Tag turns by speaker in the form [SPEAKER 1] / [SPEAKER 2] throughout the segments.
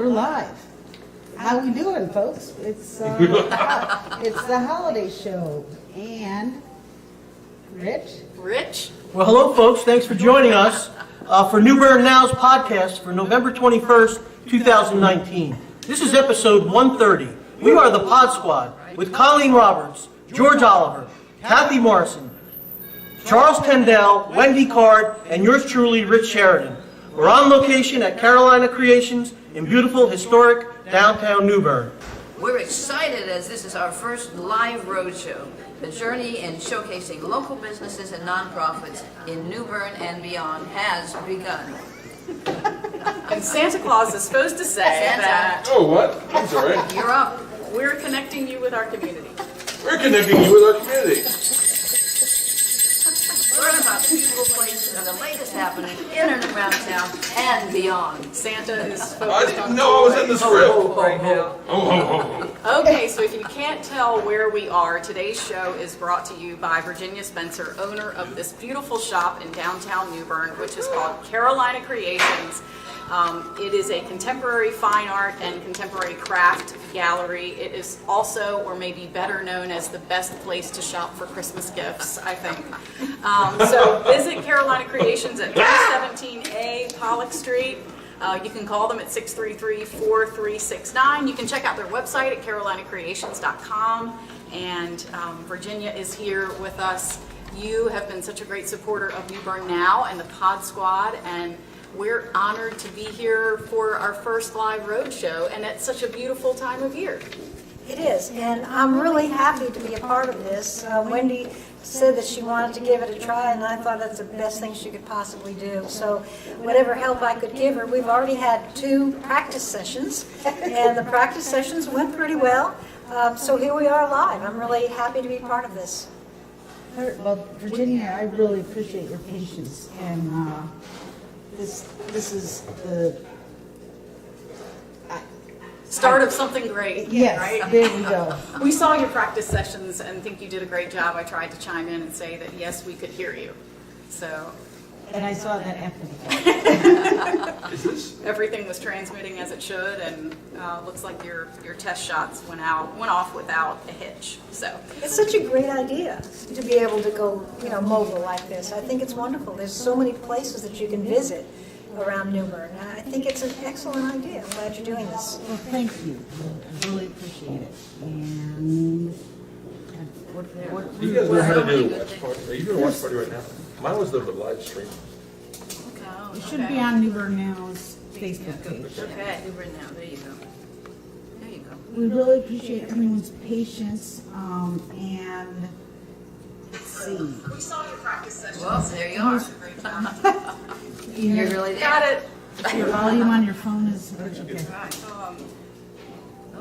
[SPEAKER 1] We're live. How we doing, folks? It's the holiday show. And Rich?
[SPEAKER 2] Well, hello, folks. Thanks for joining us for New Bern Now's podcast for November 21st, 2019. This is episode 130. We are the Podsquad with Colleen Roberts, George Oliver, Kathy Morrison, Charles Tendell, Wendy Card, and yours truly, Rich Sheridan. We're on location at Carolina Creations in beautiful, historic downtown New Bern.
[SPEAKER 3] We're excited as this is our first live roadshow. The journey in showcasing local businesses and nonprofits in New Bern and beyond has begun.
[SPEAKER 4] And Santa Claus is supposed to say that
[SPEAKER 5] Oh, what? I'm sorry.
[SPEAKER 3] You're up.
[SPEAKER 4] we're connecting you with our community.
[SPEAKER 5] We're connecting you with our community.
[SPEAKER 3] Learn about the beautiful places and the latest happening in and around town and beyond.
[SPEAKER 4] Santa is
[SPEAKER 5] I
[SPEAKER 4] focused
[SPEAKER 5] didn't
[SPEAKER 4] on
[SPEAKER 5] know I was in the script.
[SPEAKER 3] Right now.
[SPEAKER 4] Okay, so if you can't tell where we are, today's show is brought to you by Virginia Spencer, owner of this beautiful shop in downtown New Bern, which is called Carolina Creations. It is a contemporary fine art and contemporary craft gallery. It is also, or maybe better known as, the best place to shop for Christmas gifts, I think. So visit Carolina Creations at 317A Pollock Street. You can call them at 633-4369. You can check out their website at carolinacreations.com. And Virginia is here with us. You have been such a great supporter of New Bern Now and the Podsquad, and we're honored to be here for our first live roadshow, and it's such a beautiful time of year.
[SPEAKER 6] It is, and I'm really happy to be a part of this. Wendy said that she wanted to give it a try, and I thought that's the best thing she could possibly do. So whatever help I could give her, we've already had 2 practice sessions, and the practice sessions went pretty well. So here we are live. I'm really happy to be part of this.
[SPEAKER 1] Well, Virginia, I really appreciate your patience. And this is the...
[SPEAKER 4] Start of something great,
[SPEAKER 1] Yes,
[SPEAKER 4] right?
[SPEAKER 1] there we go.
[SPEAKER 4] We saw your practice sessions and think you did a great job. I tried to chime in and say that, yes, we could hear you. So
[SPEAKER 1] And I saw that after the fact.
[SPEAKER 5] Is this?
[SPEAKER 4] everything was transmitting as it should, and looks like your test shots went off without a hitch. So
[SPEAKER 6] It's such a great idea to be able to go, mobile like this. I think it's wonderful. There's so many places that you can visit around New Bern. I think it's an excellent idea. I'm glad you're doing this.
[SPEAKER 1] Well, thank you. I really appreciate it. And what
[SPEAKER 5] You guys know how to do a watch party? Are you doing a watch party right now? Mine was the live stream.
[SPEAKER 1] it should be on New Bern Now's Facebook page.
[SPEAKER 3] Okay, New Bern Now. There you go. There you go.
[SPEAKER 1] We really appreciate everyone's patience, and let's see.
[SPEAKER 4] we saw your practice sessions.
[SPEAKER 3] Well, there you are. You're really there.
[SPEAKER 4] Got it.
[SPEAKER 1] Your volume on your phone is okay.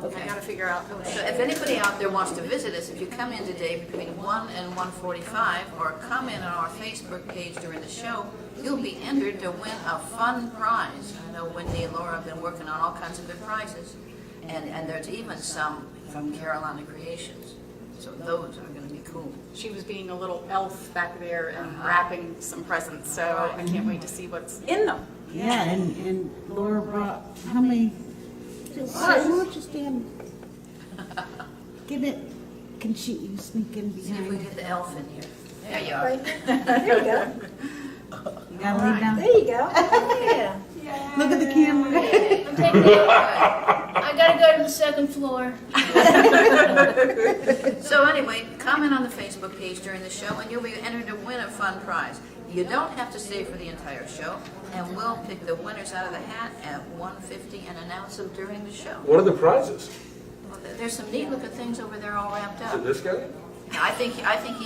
[SPEAKER 3] Okay.
[SPEAKER 4] I got to figure out.
[SPEAKER 3] So if anybody out there wants to visit us, if you come in today between 1 and 1:45 or comment on our Facebook page during the show, you'll be entered to win a fun prize. I know Wendy and Laura have been working on all kinds of good prizes, and there's even some from Carolina Creations. So those are going to be cool.
[SPEAKER 4] She was being a little elf back there and wrapping some presents, so I can't wait to see what's in them.
[SPEAKER 1] Yeah, and Laura brought, how many? Why don't you stand? Give it, can you sneak in
[SPEAKER 3] See if we
[SPEAKER 1] behind?
[SPEAKER 3] get the elf in here. There you are.
[SPEAKER 6] Right there you go.
[SPEAKER 1] You gotta leave down.
[SPEAKER 6] There you go. Yeah.
[SPEAKER 1] Look at the camera.
[SPEAKER 7] I'm taking it. I gotta go to the second floor.
[SPEAKER 3] So anyway, comment on the Facebook page during the show and you'll be entered to win a fun prize. You don't have to stay for the entire show, and we'll pick the winners out of the hat at 1:50 and announce them during the show.
[SPEAKER 5] What are the prizes?
[SPEAKER 3] Well, there's some neat looking things over there all wrapped
[SPEAKER 5] Is
[SPEAKER 3] up.
[SPEAKER 5] it this guy?
[SPEAKER 3] I think he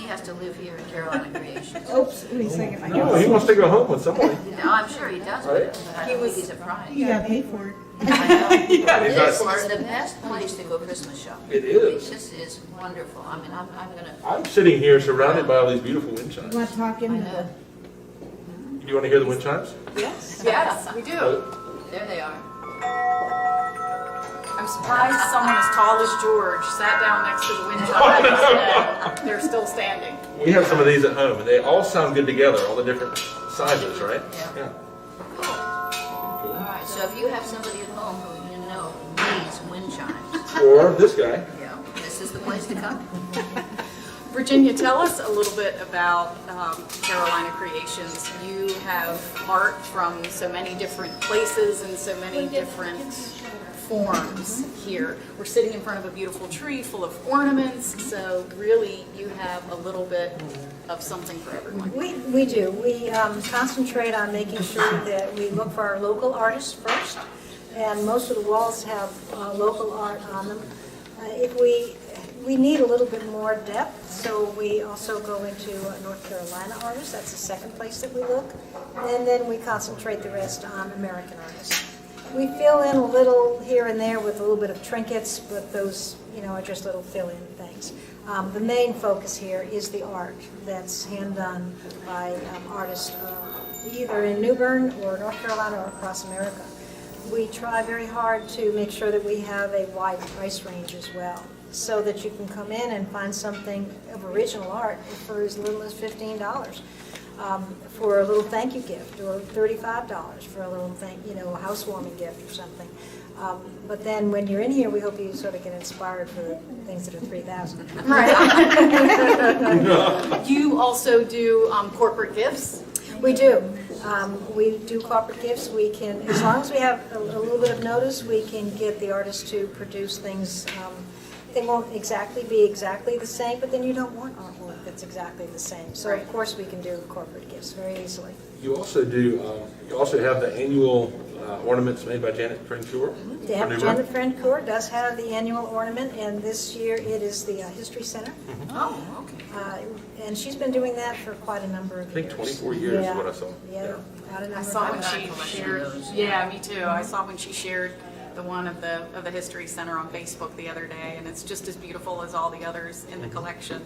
[SPEAKER 3] has to live here in Carolina Creations.
[SPEAKER 1] Oops, wait a second. I
[SPEAKER 5] No, he wants to go home with somebody.
[SPEAKER 3] No, I'm sure he does,
[SPEAKER 5] Right.
[SPEAKER 3] but I don't think he's a prize.
[SPEAKER 1] You gotta pay for it.
[SPEAKER 3] I know.
[SPEAKER 5] Yeah, he's
[SPEAKER 3] This
[SPEAKER 5] not-
[SPEAKER 3] is the best place to go Christmas shopping.
[SPEAKER 5] It is.
[SPEAKER 3] This is wonderful. I mean, I'm gonna.
[SPEAKER 5] I'm sitting here surrounded by all these beautiful wind
[SPEAKER 1] You
[SPEAKER 5] chimes.
[SPEAKER 1] wanna talk into the,
[SPEAKER 5] Do you want to hear the wind chimes?
[SPEAKER 4] Yes, we do.
[SPEAKER 3] There they are.
[SPEAKER 4] I'm surprised someone as tall as George sat down next to the wind chimes and they're still standing.
[SPEAKER 5] We have some of these at home, and they all sound good together, all the different sizes, right?
[SPEAKER 3] Yeah.
[SPEAKER 5] Yeah.
[SPEAKER 3] All right, so if you have somebody at home who you know
[SPEAKER 5] or this guy.
[SPEAKER 3] Yeah, this is the place to come.
[SPEAKER 4] Virginia, tell us a little bit about Carolina Creations. You have art from so many different places and so many different forms here. We're sitting in front of a beautiful tree full of ornaments, so really you have a little bit of something for everyone.
[SPEAKER 6] We do. We concentrate on making sure that we look for our local artists first, and most of the walls have local art on them. If we need a little bit more depth, so we also go into North Carolina artists. That's the second place that we look. And then we concentrate the rest on American artists. We fill in a little here and there with a little bit of trinkets, but those, are just little fill-in things. The main focus here is the art that's hand-done by artists either in New Bern or North Carolina or across America. We try very hard to make sure that we have a wide price range as well, so that you can come in and find something of original art for as little as $15 for a little thank you gift, or $35 for a little a housewarming gift or something. But then when you're in here, we hope you sort of get inspired for the things that are $3,000.
[SPEAKER 4] Right. You also do corporate gifts?
[SPEAKER 6] We do. We do corporate gifts. We can, as long as we have a little bit of notice, we can get the artist to produce things. They won't exactly be exactly the same, but then you don't want artwork that's exactly the same. So of course we can do corporate gifts very easily.
[SPEAKER 5] You also do. You also have the annual ornaments made by Janet Francoeur.
[SPEAKER 6] Janet Francoeur does have the annual ornament, and this year it is the History Center.
[SPEAKER 3] Oh, okay.
[SPEAKER 6] And she's been doing that for quite a number of years.
[SPEAKER 5] I think 24 years is what I saw.
[SPEAKER 6] Yeah.
[SPEAKER 4] I saw when she shared. Yeah, me too. I saw when she shared the one of the History Center on Facebook the other day, and it's just as beautiful as all the others in the collection.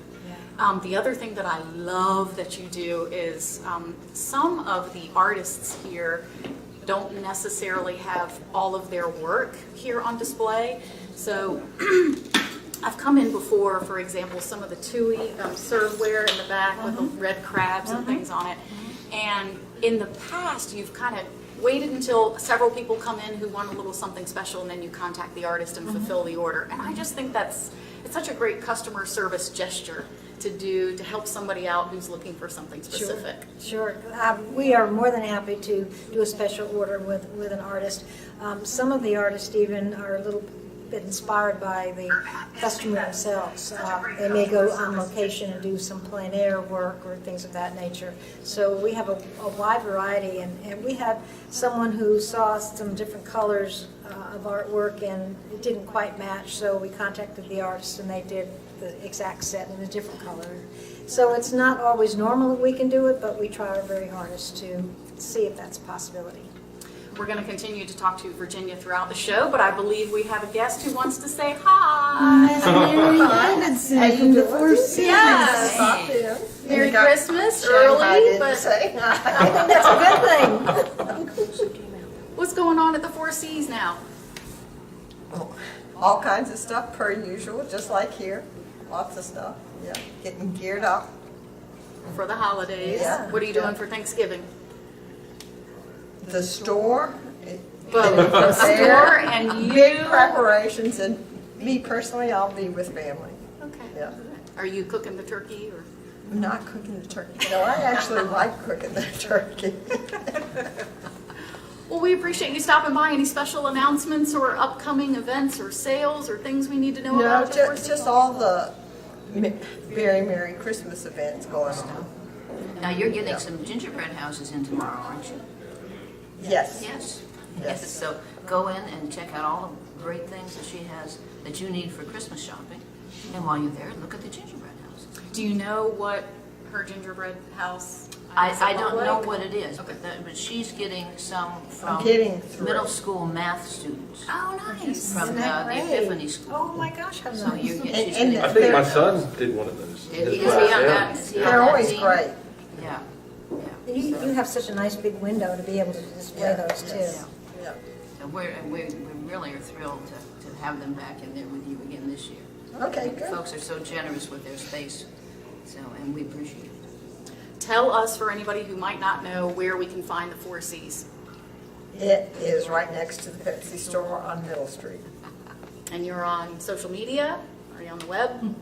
[SPEAKER 4] Yeah. The other thing that I love that you do is some of the artists here don't necessarily have all of their work here on display. So I've come in before, for example, some of the TUI serveware in the back with the red crabs and things on it. And in the past, you've kind of waited until several people come in who want a little something special, and then you contact the artist and fulfill the order. And I just think it's such a great customer service gesture to do to help somebody out who's looking for something specific.
[SPEAKER 6] Sure. We are more than happy to do a special order with an artist. Some of the artists even are a little bit inspired by the customer themselves. They may go on location and do some plein air work or things of that nature. So we have a wide variety, and we had someone who saw some different colors of artwork and it didn't quite match, so we contacted the artist and they did the exact set in a different color. So it's not always normal that we can do it, but we try our very hardest to see if that's a possibility.
[SPEAKER 4] We're going to continue to talk to Virginia throughout the show, but I believe we have a guest who wants to say hi.
[SPEAKER 1] Mary Davidson from the Four Seasons.
[SPEAKER 4] Yes. Merry Christmas early, but
[SPEAKER 6] I think that's a good thing.
[SPEAKER 4] What's going on at the Four Seas now?
[SPEAKER 8] All kinds of stuff per usual, just like here. Lots of stuff. Yeah, getting geared up.
[SPEAKER 4] For the holidays.
[SPEAKER 8] Yeah.
[SPEAKER 4] What are you doing for Thanksgiving?
[SPEAKER 8] The store.
[SPEAKER 4] Both the store and you.
[SPEAKER 8] Big preparations, and me personally, I'll be with family.
[SPEAKER 4] Okay.
[SPEAKER 8] Yeah.
[SPEAKER 4] Are you cooking the turkey or?
[SPEAKER 8] I'm not cooking the turkey. No, I actually like cooking the turkey.
[SPEAKER 4] Well, we appreciate you stopping by. Any special announcements or upcoming events or sales or things we need to know
[SPEAKER 8] No,
[SPEAKER 4] about?
[SPEAKER 8] just all the very Merry Christmas events going on.
[SPEAKER 3] Now, you're getting some gingerbread houses in tomorrow, aren't you?
[SPEAKER 8] Yes.
[SPEAKER 3] Yes.
[SPEAKER 8] Yes.
[SPEAKER 3] Yes. So go in and check out all the great things that she has that you need for Christmas shopping. And while you're there, look at the gingerbread houses.
[SPEAKER 4] Do you know what her gingerbread house?
[SPEAKER 3] I don't know
[SPEAKER 4] like?
[SPEAKER 3] what it is,
[SPEAKER 4] Okay.
[SPEAKER 3] but she's getting some from
[SPEAKER 8] I'm getting through.
[SPEAKER 3] middle school math students
[SPEAKER 4] Oh, nice.
[SPEAKER 3] from the Epiphany School.
[SPEAKER 6] Oh my gosh, how
[SPEAKER 3] So
[SPEAKER 6] nice.
[SPEAKER 3] you're she's
[SPEAKER 8] And
[SPEAKER 3] getting.
[SPEAKER 5] I think my son did one of those.
[SPEAKER 3] Is he
[SPEAKER 5] His
[SPEAKER 3] on
[SPEAKER 5] class,
[SPEAKER 3] that? Is he on
[SPEAKER 8] They're
[SPEAKER 3] that
[SPEAKER 8] always
[SPEAKER 3] team?
[SPEAKER 8] great.
[SPEAKER 3] Yeah. Yeah.
[SPEAKER 6] You have such a nice big window to be able to display those too.
[SPEAKER 8] Yeah.
[SPEAKER 3] So we really are thrilled to have them back in there with you again this year.
[SPEAKER 8] Okay,
[SPEAKER 3] The
[SPEAKER 8] good.
[SPEAKER 3] folks are so generous with their space, so, and we appreciate it.
[SPEAKER 4] Tell us, for anybody who might not know, where we can find the Four Seas.
[SPEAKER 8] It is right next to the Pepsi store on Middle Street.
[SPEAKER 4] And you're on social media? Are you on the web?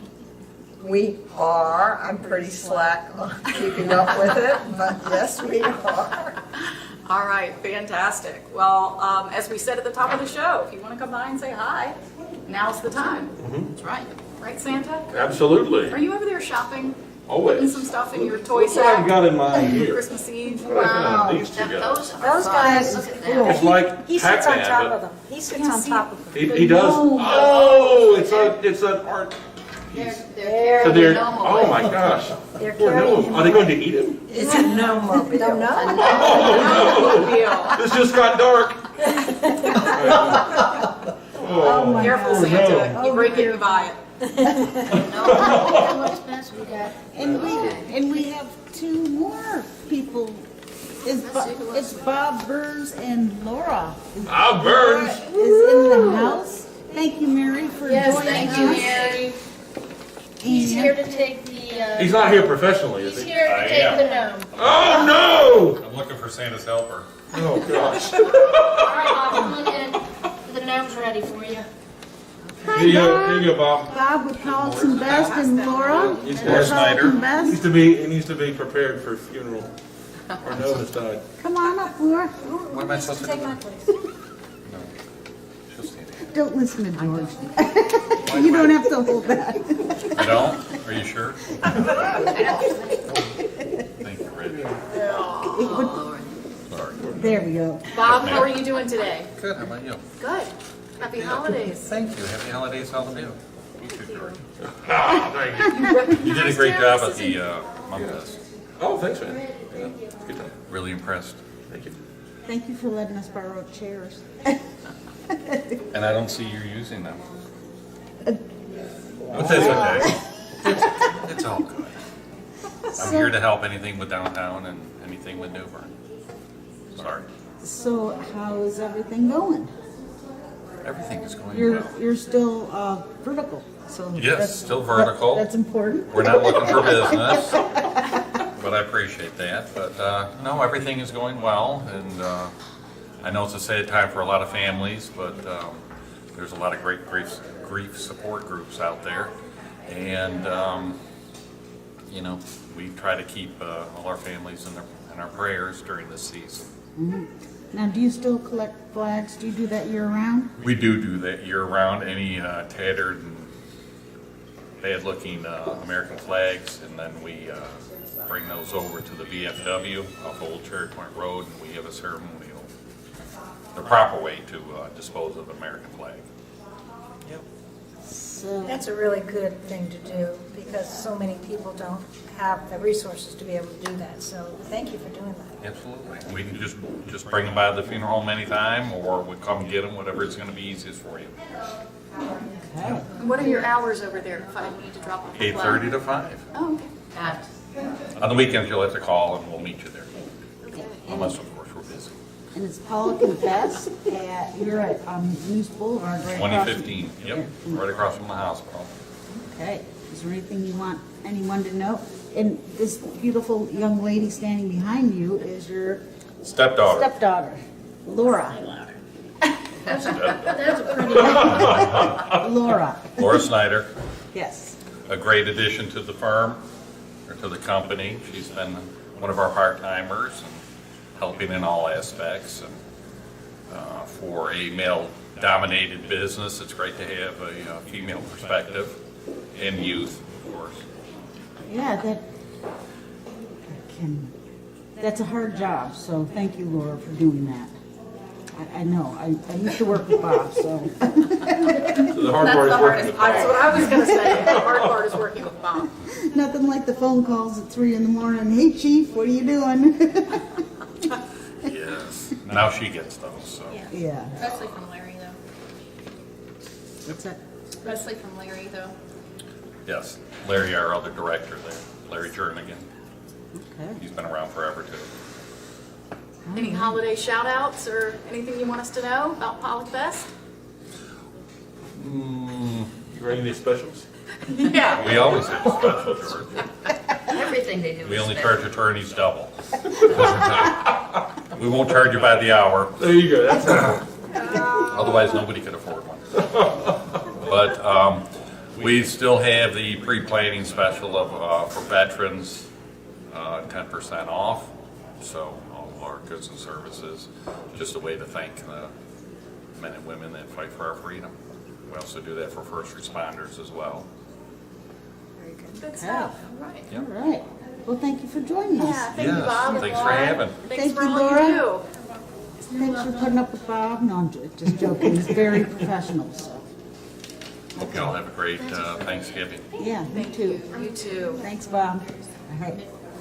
[SPEAKER 8] We are. I'm pretty slack on keeping up with it, but yes, we are.
[SPEAKER 4] All right, fantastic. Well, as we said at the top of the show, if you want to come by and say hi, now's the time.
[SPEAKER 3] That's right.
[SPEAKER 4] Right, Santa?
[SPEAKER 5] Absolutely.
[SPEAKER 4] Are you over there shopping?
[SPEAKER 5] Always.
[SPEAKER 4] Putting some stuff in your toy
[SPEAKER 5] That's what I've
[SPEAKER 4] sack
[SPEAKER 5] got in mind
[SPEAKER 4] for
[SPEAKER 5] here.
[SPEAKER 4] Christmas Eve?
[SPEAKER 5] Wow. These two
[SPEAKER 3] Now,
[SPEAKER 5] guys.
[SPEAKER 3] those are
[SPEAKER 6] Those
[SPEAKER 3] fun.
[SPEAKER 6] guys,
[SPEAKER 3] Look at
[SPEAKER 6] cool.
[SPEAKER 3] that.
[SPEAKER 5] It's like
[SPEAKER 6] He sits on
[SPEAKER 5] Pac-Man,
[SPEAKER 6] top
[SPEAKER 5] but
[SPEAKER 6] of them. He sits on top of them.
[SPEAKER 5] He does. Oh, it's an art piece.
[SPEAKER 3] They're
[SPEAKER 5] So
[SPEAKER 3] carrying
[SPEAKER 5] they're,
[SPEAKER 3] the gnome
[SPEAKER 5] oh
[SPEAKER 3] away.
[SPEAKER 5] my gosh.
[SPEAKER 6] They're
[SPEAKER 5] Poor
[SPEAKER 6] carrying
[SPEAKER 5] gnome. Are they going to eat him?
[SPEAKER 8] It's a no-mobile.
[SPEAKER 6] Don't know.
[SPEAKER 5] Oh
[SPEAKER 4] Deal.
[SPEAKER 5] no! This just got dark.
[SPEAKER 6] Oh my
[SPEAKER 4] Careful,
[SPEAKER 6] God.
[SPEAKER 4] Santa. You break it, you buy it.
[SPEAKER 7] How much space we got?
[SPEAKER 1] And we have two more people. It's Bob Burns and Laura.
[SPEAKER 5] Ah, Burns.
[SPEAKER 1] Is in the house. Thank you, Mary, for
[SPEAKER 7] Yes,
[SPEAKER 1] joining
[SPEAKER 7] thank you,
[SPEAKER 1] us.
[SPEAKER 7] Mary. He's
[SPEAKER 1] And-
[SPEAKER 7] here to take the,
[SPEAKER 5] He's not here professionally, is
[SPEAKER 7] he's
[SPEAKER 5] he?
[SPEAKER 7] here to
[SPEAKER 9] I
[SPEAKER 7] take
[SPEAKER 9] am.
[SPEAKER 7] the gnome.
[SPEAKER 5] Oh
[SPEAKER 9] I'm looking for Santa's helper.
[SPEAKER 5] no! Oh gosh.
[SPEAKER 7] All right, Bob, come on in. The gnome's ready for you.
[SPEAKER 5] Here you go, Bob.
[SPEAKER 1] Bob with Carlson Best and Laura.
[SPEAKER 5] He's
[SPEAKER 1] with
[SPEAKER 5] got
[SPEAKER 9] Snyder.
[SPEAKER 1] Carlson
[SPEAKER 5] He
[SPEAKER 1] Best.
[SPEAKER 5] needs to be prepared for funeral. Our gnome has died.
[SPEAKER 1] Come on up, Laura.
[SPEAKER 9] What am I supposed to
[SPEAKER 6] Take
[SPEAKER 9] do?
[SPEAKER 6] my place.
[SPEAKER 9] No. She'll stand here.
[SPEAKER 1] Don't listen to George. You don't have to hold that.
[SPEAKER 9] I don't? Are you sure? Thank you, Rich.
[SPEAKER 3] Oh, Lord.
[SPEAKER 9] Sorry.
[SPEAKER 1] There we go.
[SPEAKER 4] Bob, how are you doing today?
[SPEAKER 9] Good, how about you?
[SPEAKER 4] Good. Happy holidays.
[SPEAKER 9] Thank you. Happy holidays, all of you. You too, George.
[SPEAKER 5] Ah, thank you.
[SPEAKER 9] You did a great job at the month fest.
[SPEAKER 5] Oh, thanks, man. Yeah, good job.
[SPEAKER 9] Really impressed.
[SPEAKER 5] Thank you.
[SPEAKER 1] Thank you for letting us borrow chairs.
[SPEAKER 9] And I don't see you using them. But that's okay. It's all good. I'm here to help anything with downtown and anything with New Bern. Sorry.
[SPEAKER 1] So how is everything going?
[SPEAKER 9] Everything is going
[SPEAKER 1] You're
[SPEAKER 9] well.
[SPEAKER 1] you're still vertical. So
[SPEAKER 9] Yes,
[SPEAKER 1] that's-
[SPEAKER 9] still vertical.
[SPEAKER 1] That's important.
[SPEAKER 9] We're not looking for business, but I appreciate that. But no, everything is going well, and I know it's a sad time for a lot of families, but there's a lot of great grief support groups out there, and you know, we try to keep all our families in our prayers during this season.
[SPEAKER 1] Now, do you still collect flags? Do you do that year round?
[SPEAKER 9] We do that year-round, any tattered and bad-looking American flags, and then we bring those over to the VFW off Old Cherry Point Road, and we have a ceremonial, the proper way to dispose of an American flag.
[SPEAKER 1] So
[SPEAKER 6] That's a really good thing to do because so many people don't have the resources to be able to do that. So thank you for doing that.
[SPEAKER 9] Absolutely. We can just bring them by the funeral home anytime, or we come get them, whatever is going to be easiest for you.
[SPEAKER 4] What are your hours over there if I need to drop off a flag?
[SPEAKER 9] 8:30 to 5.
[SPEAKER 4] Oh, okay.
[SPEAKER 3] At
[SPEAKER 9] On the weekends, you'll have to call, and we'll meet you there,
[SPEAKER 4] Okay.
[SPEAKER 9] unless, of course, we're busy.
[SPEAKER 1] and it's Pollock and Best you're at News Boulevard, right? across from-
[SPEAKER 9] 2015, yep, right across from the hospital.
[SPEAKER 1] Okay. Is there anything you want anyone to know? And this beautiful young lady standing behind you is your
[SPEAKER 9] Stepdaughter.
[SPEAKER 1] stepdaughter, Laura.
[SPEAKER 7] That's a pretty,
[SPEAKER 1] Laura.
[SPEAKER 9] Laura Snyder,
[SPEAKER 1] Yes.
[SPEAKER 9] a great addition to the firm, or to the company. She's been one of our part-timers and helping in all aspects. And for a male-dominated business, it's great to have a female perspective, and youth, of course.
[SPEAKER 1] Yeah, that's a hard job, so thank you, Laura, for doing that. I know, I used to work with Bob, so.
[SPEAKER 5] So the hard
[SPEAKER 4] That's
[SPEAKER 5] part
[SPEAKER 4] the
[SPEAKER 5] is working
[SPEAKER 4] hardest
[SPEAKER 5] with
[SPEAKER 4] part. That's
[SPEAKER 5] Bob.
[SPEAKER 4] what I was going to say. The hard part is working with Bob.
[SPEAKER 1] Nothing like the phone calls at 3 in the morning. Hey, Chief, what are you doing?
[SPEAKER 9] Yes. Now she gets those, so.
[SPEAKER 1] Yeah.
[SPEAKER 7] mostly from Larry, though.
[SPEAKER 1] What's that?
[SPEAKER 7] Mostly from Larry, though.
[SPEAKER 9] Yes. Larry, our other director there, Larry Jernigan.
[SPEAKER 1] Okay.
[SPEAKER 9] He's been around forever, too.
[SPEAKER 4] Any holiday shout-outs or anything you want us to know about Pollock Fest?
[SPEAKER 5] You running these specials?
[SPEAKER 4] Yeah.
[SPEAKER 9] We always have special, George.
[SPEAKER 3] everything they do.
[SPEAKER 9] We
[SPEAKER 3] is
[SPEAKER 9] only
[SPEAKER 3] special.
[SPEAKER 9] charge attorneys double. We won't charge you by the hour,
[SPEAKER 5] There you go. That's
[SPEAKER 9] otherwise nobody could afford one. But we still have the pre-planning special of for veterans, 10% off. So all of our goods and services, just a way to thank the men and women that fight for our freedom. We also do that for first responders as well.
[SPEAKER 4] Very good. Good stuff. All right.
[SPEAKER 9] Yep.
[SPEAKER 1] All right. Well, thank you for joining us.
[SPEAKER 4] Yeah, thank you, Bob. and
[SPEAKER 9] Thanks for
[SPEAKER 4] Laura.
[SPEAKER 9] having.
[SPEAKER 4] Thanks
[SPEAKER 1] Thank
[SPEAKER 4] for
[SPEAKER 1] you,
[SPEAKER 4] all
[SPEAKER 1] Laura.
[SPEAKER 4] you do.
[SPEAKER 1] Thanks for putting up with Bob. No, I'm just joking. He's very professional. So.
[SPEAKER 9] Hope you all have a great Thanksgiving.
[SPEAKER 1] Yeah, me too.
[SPEAKER 4] You too.
[SPEAKER 1] Thanks, Bob. All right.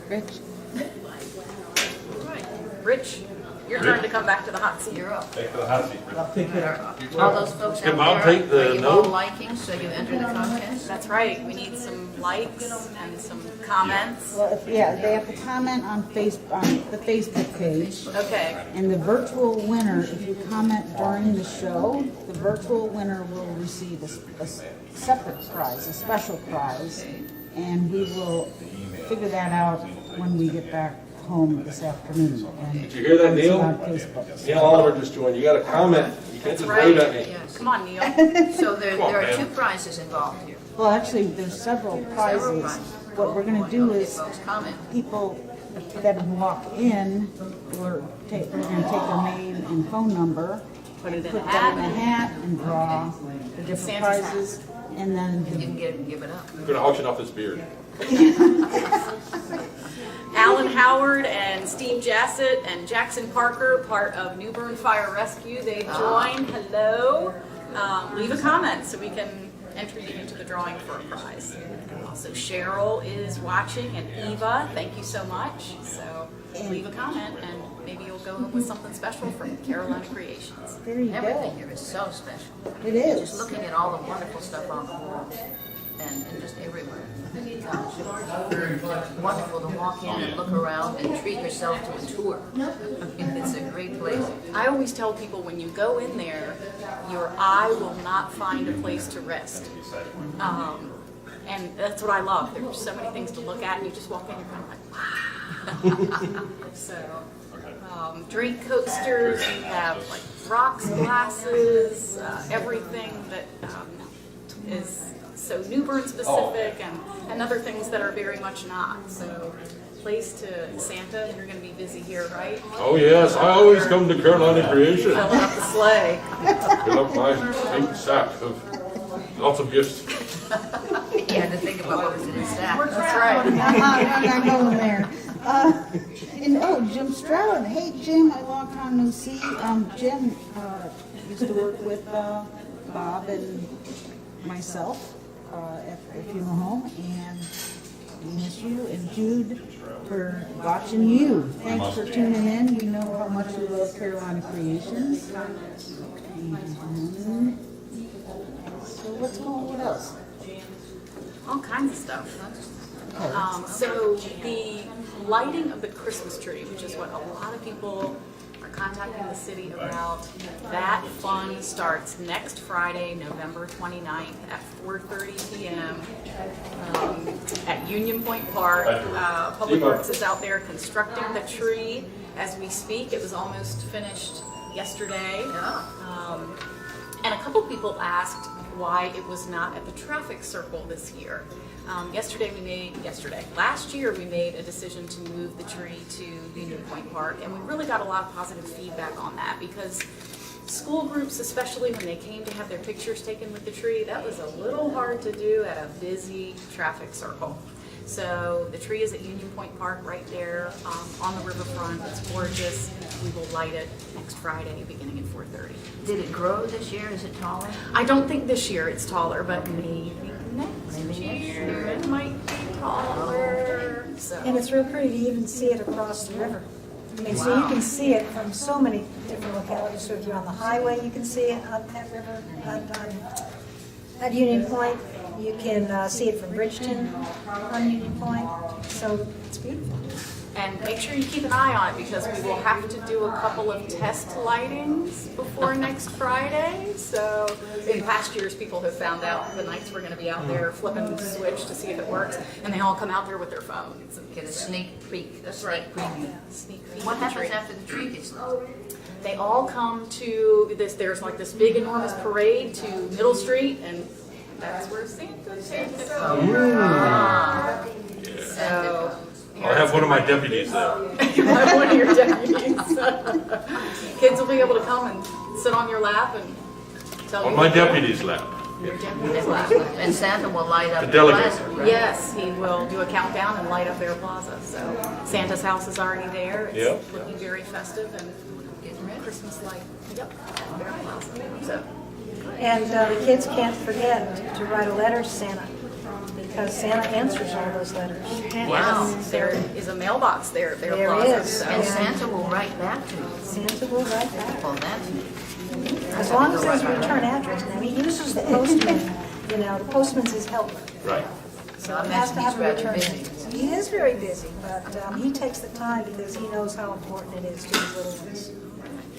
[SPEAKER 1] Rich?
[SPEAKER 4] All right. Rich, your turn to come back to the hot seat.
[SPEAKER 3] You're up.
[SPEAKER 9] Take the hot seat.
[SPEAKER 3] All those folks
[SPEAKER 5] Can
[SPEAKER 3] out
[SPEAKER 5] Bob
[SPEAKER 3] there,
[SPEAKER 5] take the
[SPEAKER 3] are you all
[SPEAKER 5] note?
[SPEAKER 3] liking, so you enter the contest?
[SPEAKER 4] That's right. We need some likes and some comments.
[SPEAKER 1] Well, they have to comment on the Facebook page.
[SPEAKER 4] Okay.
[SPEAKER 1] And the virtual winner, if you comment during the show, the virtual winner will receive a separate prize, a special prize. And we will figure that out when we get back home this afternoon.
[SPEAKER 5] Did you hear that,
[SPEAKER 1] It's
[SPEAKER 5] Neil?
[SPEAKER 1] on Facebook.
[SPEAKER 5] Neil Oliver just joined. You got to comment. You can't
[SPEAKER 4] That's
[SPEAKER 5] just
[SPEAKER 4] right.
[SPEAKER 5] vote on me.
[SPEAKER 3] Yes.
[SPEAKER 4] Come on, Neil.
[SPEAKER 3] So there
[SPEAKER 5] Come on,
[SPEAKER 3] are
[SPEAKER 5] man.
[SPEAKER 3] 2 prizes involved here.
[SPEAKER 1] Well, actually, there's several prizes. What we're going to do is
[SPEAKER 3] Folks comment.
[SPEAKER 1] people that walk in, we're going to take their name and phone number,
[SPEAKER 4] Put it in
[SPEAKER 1] put
[SPEAKER 4] a
[SPEAKER 1] that in a
[SPEAKER 4] hat.
[SPEAKER 1] hat, and draw the different
[SPEAKER 4] Santa's hat.
[SPEAKER 1] prizes, and then
[SPEAKER 3] You can get it and give it up.
[SPEAKER 5] I'm going to auction off this beard.
[SPEAKER 4] Alan Howard and Steve Jassett and Jackson Parker, part of New Bern Fire Rescue. They've joined. Hello. Leave a comment so we can enter you into the drawing for a prize. Also, Cheryl is watching, and Eva, thank you so much. So leave a comment, and maybe you'll go home with something special from Carolina Creations.
[SPEAKER 1] there you
[SPEAKER 3] Everything
[SPEAKER 1] go.
[SPEAKER 3] here is so special.
[SPEAKER 1] It
[SPEAKER 3] Just
[SPEAKER 1] is.
[SPEAKER 3] looking at all the wonderful stuff on the wall and just everywhere. Gosh, it's wonderful to walk in and look around and treat yourself to a tour. I mean, it's a great place.
[SPEAKER 4] I always tell people when you go in there, your eye will not find a place to rest. And that's what I love. There's so many things to look at, and you just walk in, you're kind of like, wow. So, drink coasters, you have like rocks, glasses, everything that is so New Bern specific, and other things that are very much not. So, place to Santa, you're going to be busy here, right?
[SPEAKER 5] Oh, yes. I always come to Carolina Creation.
[SPEAKER 4] Filling up the sleigh.
[SPEAKER 5] Fill up my big sack of lots of gifts.
[SPEAKER 3] You had to think about what was in the stack.
[SPEAKER 4] That's right.
[SPEAKER 1] I'm not going there. And Jim Stroud. Hey, Jim, I long time no see. Jim used to work with Bob and myself at the funeral home, and we miss you. And Jude, for watching you. Thanks for tuning in. You know how much we love Carolina Creations. And so what's going on? What else?
[SPEAKER 4] All kinds of stuff. So the lighting of the Christmas tree, which is what a lot of people are contacting the city about, that fun starts next Friday, November 29th at 4:30 p.m. At Union Point Park. Public Works is out there constructing the tree as we speak. It was almost finished yesterday. And a couple people asked why it was not at the traffic circle this year. Last year we made a decision to move the tree to Union Point Park, and we really got a lot of positive feedback on that because school groups, especially when they came to have their pictures taken with the tree, that was a little hard to do at a busy traffic circle. So the tree is at Union Point Park right there on the riverfront. It's gorgeous. We will light it next Friday beginning at 4:30.
[SPEAKER 3] Did it grow this year? Is it taller?
[SPEAKER 4] I don't think this year it's taller, but maybe next year it might be taller. So.
[SPEAKER 6] And it's real pretty to even see it across the river. I mean, so you can see it from so many different localities. So if you're on the highway, you can see it up that river at Union Point. You can see it from Bridgeton on Union Point. So it's beautiful.
[SPEAKER 4] And make sure you keep an eye on it because we will have to do a couple of test lightings before next Friday. So in past years, people have found out the nights we're going to be out there flipping the switch to see if it works, and they all come out there with their phones.
[SPEAKER 3] Get a sneak peek, a
[SPEAKER 4] That's
[SPEAKER 3] sneak
[SPEAKER 4] right.
[SPEAKER 3] preview.
[SPEAKER 4] Sneak peek
[SPEAKER 3] What
[SPEAKER 4] of the
[SPEAKER 3] happens
[SPEAKER 4] tree.
[SPEAKER 3] after the tree gets lit?
[SPEAKER 4] They all come to this. There's like this big, enormous parade to Middle Street, and that's where Santa's going. So
[SPEAKER 5] I'll have one of my deputies there.
[SPEAKER 4] you have one of your deputies. Kids will be able to come and sit on your lap and tell you.
[SPEAKER 5] On my deputy's lap.
[SPEAKER 4] Your deputy's lap.
[SPEAKER 3] And Santa will light up
[SPEAKER 5] The
[SPEAKER 3] the
[SPEAKER 5] delegate.
[SPEAKER 3] plaza, right?
[SPEAKER 4] Yes, he will do a countdown and light up their plaza. So Santa's house is already there. It's
[SPEAKER 5] Yep.
[SPEAKER 4] looking very festive and
[SPEAKER 3] Getting ready.
[SPEAKER 4] Christmas light. Yep, their plaza. So
[SPEAKER 6] And the kids can't forget to write a letter to Santa, because Santa answers all those letters.
[SPEAKER 3] Wow.
[SPEAKER 4] yes, there is a mailbox there at their
[SPEAKER 6] There
[SPEAKER 4] plaza.
[SPEAKER 6] is.
[SPEAKER 4] So.
[SPEAKER 3] And Santa will write back to you.
[SPEAKER 6] Santa will write back.
[SPEAKER 3] Well, that's neat.
[SPEAKER 6] As long as there's a return address. Now, he uses the postman, you know, the postman's his helper.
[SPEAKER 5] Right.
[SPEAKER 6] So
[SPEAKER 3] I
[SPEAKER 6] it has
[SPEAKER 3] imagine
[SPEAKER 6] to
[SPEAKER 3] he's
[SPEAKER 6] have a
[SPEAKER 3] rather
[SPEAKER 6] return.
[SPEAKER 3] busy.
[SPEAKER 6] He is very busy, but he takes the time because he knows how important it is to his little ones.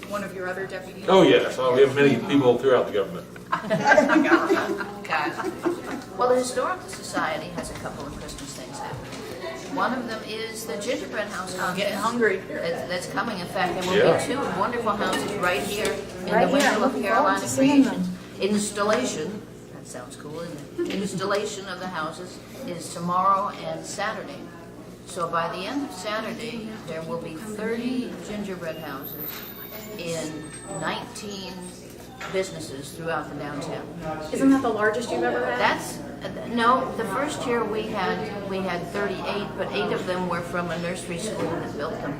[SPEAKER 4] One of your other deputies.
[SPEAKER 5] Oh, yes. We have many people throughout the government.
[SPEAKER 3] Got it. Well, the Historical Society has a couple of Christmas things happening. One of them is the gingerbread house
[SPEAKER 4] I'm
[SPEAKER 3] contest.
[SPEAKER 4] getting hungry.
[SPEAKER 3] That's coming. In fact, there will
[SPEAKER 5] Yeah.
[SPEAKER 3] be two wonderful houses right here in
[SPEAKER 6] Right
[SPEAKER 3] the
[SPEAKER 6] here.
[SPEAKER 3] window
[SPEAKER 6] I'm
[SPEAKER 3] of
[SPEAKER 6] looking forward
[SPEAKER 3] Carolina
[SPEAKER 6] to seeing
[SPEAKER 3] Creation. Installation, that sounds cool, isn't it? Installation of the houses is tomorrow and Saturday. So by the end of Saturday, there will be 30 gingerbread houses in 19 businesses throughout the downtown.
[SPEAKER 4] Isn't that the largest you've ever had?
[SPEAKER 3] That's, no, the first year we had 38, but 8 of them were from a nursery school that built them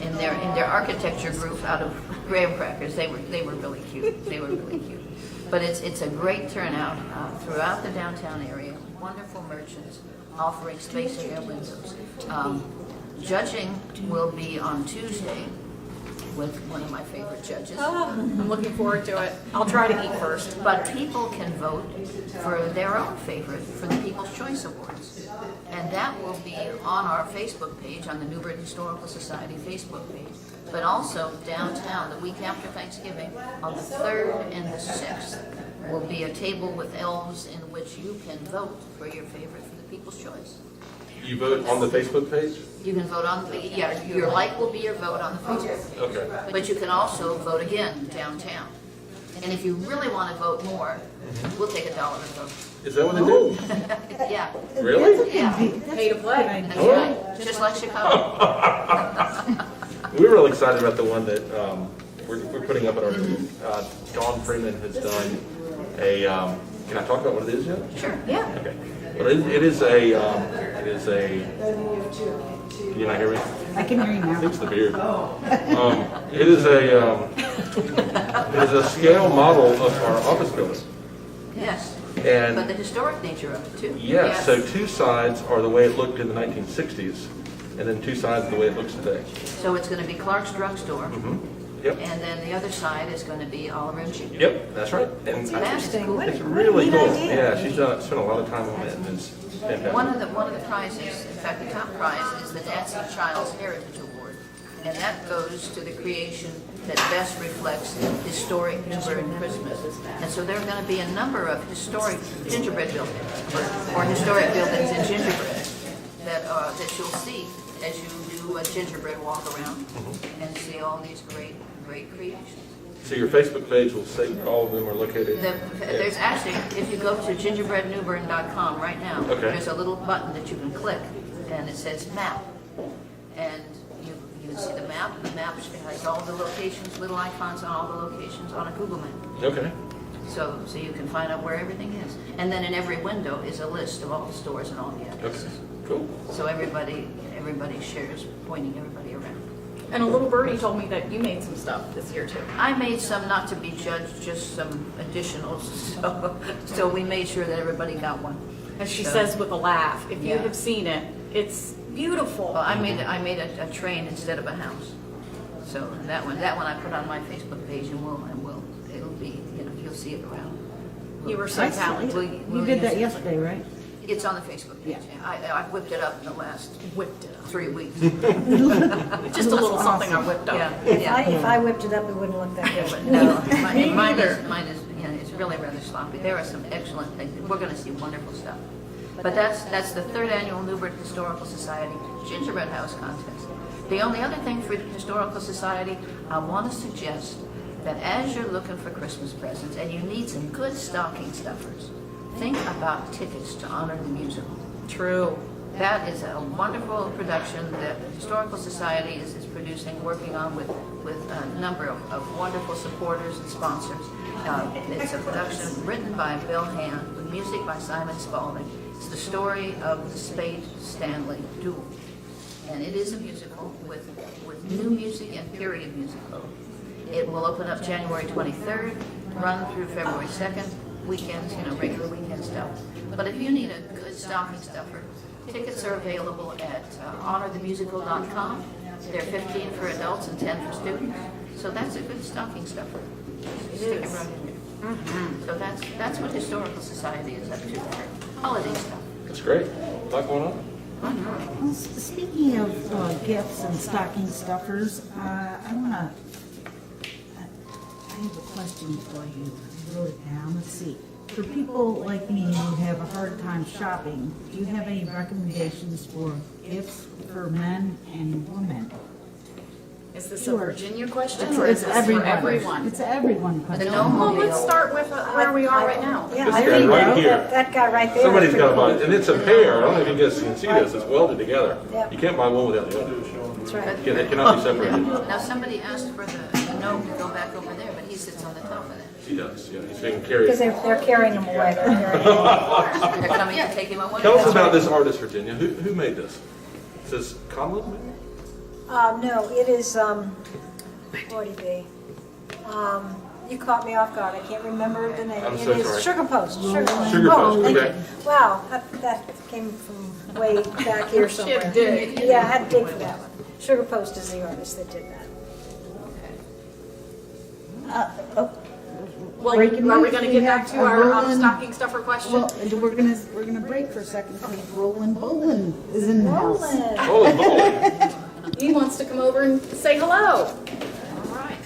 [SPEAKER 3] in their architecture group out of graham crackers. They were really cute. They were really cute. But it's a great turnout throughout the downtown area. Wonderful merchants offering space in their windows. Judging will be on Tuesday with one of my favorite judges.
[SPEAKER 4] Oh, I'm looking forward to it. I'll try to eat first.
[SPEAKER 3] But people can vote for their own favorite for the People's Choice Awards. And that will be on our Facebook page, on the New Bern Historical Society Facebook page. But also downtown, the week after Thanksgiving, on the 3rd and the 6th, will be a table with elves in which you can vote for your favorite for the People's Choice.
[SPEAKER 5] You vote on the Facebook page?
[SPEAKER 3] You can vote on, your like will be your vote on the Facebook page.
[SPEAKER 5] Okay.
[SPEAKER 3] But you can also vote again downtown. And if you really want to vote more, we'll take $1 to vote.
[SPEAKER 5] Is that what they do?
[SPEAKER 3] Yeah,
[SPEAKER 5] Really?
[SPEAKER 3] yeah,
[SPEAKER 4] Pay to play.
[SPEAKER 3] that's right, just like Chicago.
[SPEAKER 5] We're real excited about the one that we're putting up at our, Dawn Freeman has done a, can I talk about what it is yet?
[SPEAKER 3] Sure, yeah.
[SPEAKER 5] Okay. Well, it is a, can you not hear me?
[SPEAKER 1] I can hear you
[SPEAKER 5] I
[SPEAKER 1] now.
[SPEAKER 5] think it's the beard. It is a scale model of our office building.
[SPEAKER 3] Yes,
[SPEAKER 5] And
[SPEAKER 3] but the historic nature of it too.
[SPEAKER 5] yes, so 2 sides are the way it looked in the 1960s, and then 2 sides the way it looks today.
[SPEAKER 3] So it's going to be Clark's Drugstore,
[SPEAKER 5] Yep.
[SPEAKER 3] and then the other side is going to be Oliver and Chicken.
[SPEAKER 5] Yep, that's right. And
[SPEAKER 3] That is cool.
[SPEAKER 5] it's really cool. Yeah, she's spent a lot of time on it, and it's fantastic.
[SPEAKER 3] One of the prizes, in fact, the top prize is the Nancy Childs Heritage Award, and that goes to the creation that best reflects historic New Bern Christmas. And so there are going to be a number of historic gingerbread buildings, or historic buildings in gingerbread that you'll see as you do a gingerbread walk around and see all these great creations.
[SPEAKER 5] So your Facebook page will say where all of them are located?
[SPEAKER 3] There's actually, if you go to gingerbreadnewbern.com right now,
[SPEAKER 5] Okay.
[SPEAKER 3] there's a little button that you can click, and it says map. And you can see the map. The map has all the locations, little icons on all the locations on a Google map.
[SPEAKER 5] Okay.
[SPEAKER 3] So you can find out where everything is. And then in every window is a list of all the stores and all the
[SPEAKER 5] Okay.
[SPEAKER 3] addresses.
[SPEAKER 5] Cool.
[SPEAKER 3] So everybody shares, pointing everybody around.
[SPEAKER 4] And a little birdie told me that you made some stuff this year too.
[SPEAKER 3] I made some not to be judged, just some additionals. So we made sure that everybody got one.
[SPEAKER 4] As she
[SPEAKER 3] So-
[SPEAKER 4] says with a laugh, if you
[SPEAKER 3] Yeah.
[SPEAKER 4] have seen it, it's beautiful.
[SPEAKER 3] Well, I made a train instead of a house. So that one I put on my Facebook page, and it'll be, you'll see it around.
[SPEAKER 4] You were so talented.
[SPEAKER 1] You did that yesterday, right?
[SPEAKER 3] It's on the Facebook page. I whipped it up in the last
[SPEAKER 4] Whipped it up.
[SPEAKER 3] 3 weeks.
[SPEAKER 4] Just a little something I whipped up.
[SPEAKER 3] Yeah, yeah.
[SPEAKER 6] If I whipped it up, it wouldn't look that good.
[SPEAKER 3] But no,
[SPEAKER 4] Me
[SPEAKER 3] mine
[SPEAKER 4] neither.
[SPEAKER 3] is, it's really rather sloppy. There are some excellent things. We're going to see wonderful stuff. But that's the 3rd annual New Bern Historical Society Gingerbread House Contest. The only other thing for the Historical Society, I want to suggest that as you're looking for Christmas presents and you need some good stocking stuffers, think about tickets to Honor the Musical.
[SPEAKER 4] True.
[SPEAKER 3] That is a wonderful production that the Historical Society is producing, working on with a number of wonderful supporters and sponsors. It's a production written by Bill Hand with music by Simon Spaulding. It's the story of the Spade-Stanley duel. And it is a musical with new music and period music. It will open up January 23rd, run through February 2nd, weekends, regular weekend stuff. But if you need a good stocking stuffer, tickets are available at honorthemusical.com. They're $15 for adults and $10 for students. So that's a good stocking stuffer. Stick it right in there. So that's what Historical Society is up to for holiday stuff.
[SPEAKER 5] That's great. A lot going on.
[SPEAKER 1] Well, speaking of gifts and stocking stuffers, I have a question for you. I wrote it down. Let's see. For people like me who have a hard time shopping, do you have any recommendations for gifts for men and women?
[SPEAKER 4] Is this
[SPEAKER 1] Sure.
[SPEAKER 4] a Virginia question or is
[SPEAKER 1] It's
[SPEAKER 4] this
[SPEAKER 1] everyone.
[SPEAKER 4] for everyone?
[SPEAKER 1] It's everyone
[SPEAKER 3] The
[SPEAKER 1] question.
[SPEAKER 4] Well, let's
[SPEAKER 3] Gnome
[SPEAKER 4] start with where we are right now.
[SPEAKER 6] Yeah,
[SPEAKER 5] This
[SPEAKER 6] I
[SPEAKER 5] guy
[SPEAKER 6] think
[SPEAKER 5] right here.
[SPEAKER 6] that guy right there.
[SPEAKER 5] Somebody's
[SPEAKER 6] is
[SPEAKER 5] got to buy
[SPEAKER 6] pretty
[SPEAKER 5] it, and it's a pair. I don't know if you guys can see this. It's welded together.
[SPEAKER 6] Yep.
[SPEAKER 5] You can't buy one without the other.
[SPEAKER 6] cool. That's right.
[SPEAKER 5] They cannot be separated.
[SPEAKER 3] Now, somebody asked for the gnome to go back over there, but he sits on the top of it.
[SPEAKER 5] He does, yeah. He's being carried.
[SPEAKER 6] Because they're carrying them away. They're carrying them away.
[SPEAKER 3] They're coming to take him away.
[SPEAKER 5] Tell us about this artist, Virginia. Who made this? Is this Colleen?
[SPEAKER 6] No, it is, what would it be? You caught me off guard. I can't remember the name.
[SPEAKER 5] I'm so
[SPEAKER 6] It is
[SPEAKER 5] sorry.
[SPEAKER 6] Sugar Post. Sugar Post.
[SPEAKER 5] Sugar Post,
[SPEAKER 6] thank
[SPEAKER 5] okay.
[SPEAKER 6] you. Wow, that came from way back here somewhere.
[SPEAKER 4] dig.
[SPEAKER 6] Yeah, I had to dig for that one. Sugar Post is the artist that did that.
[SPEAKER 4] Well,
[SPEAKER 1] Breaking
[SPEAKER 4] are we
[SPEAKER 1] news,
[SPEAKER 4] going to
[SPEAKER 1] we
[SPEAKER 4] get back
[SPEAKER 1] have
[SPEAKER 4] to
[SPEAKER 1] a
[SPEAKER 4] our
[SPEAKER 1] Roland-
[SPEAKER 4] stocking stuffer question?
[SPEAKER 1] Well, we're gonna break for a second because Roland Bolin is in the house.
[SPEAKER 6] Roland.
[SPEAKER 5] Oh,
[SPEAKER 4] He wants to come over and say hello.
[SPEAKER 3] All right.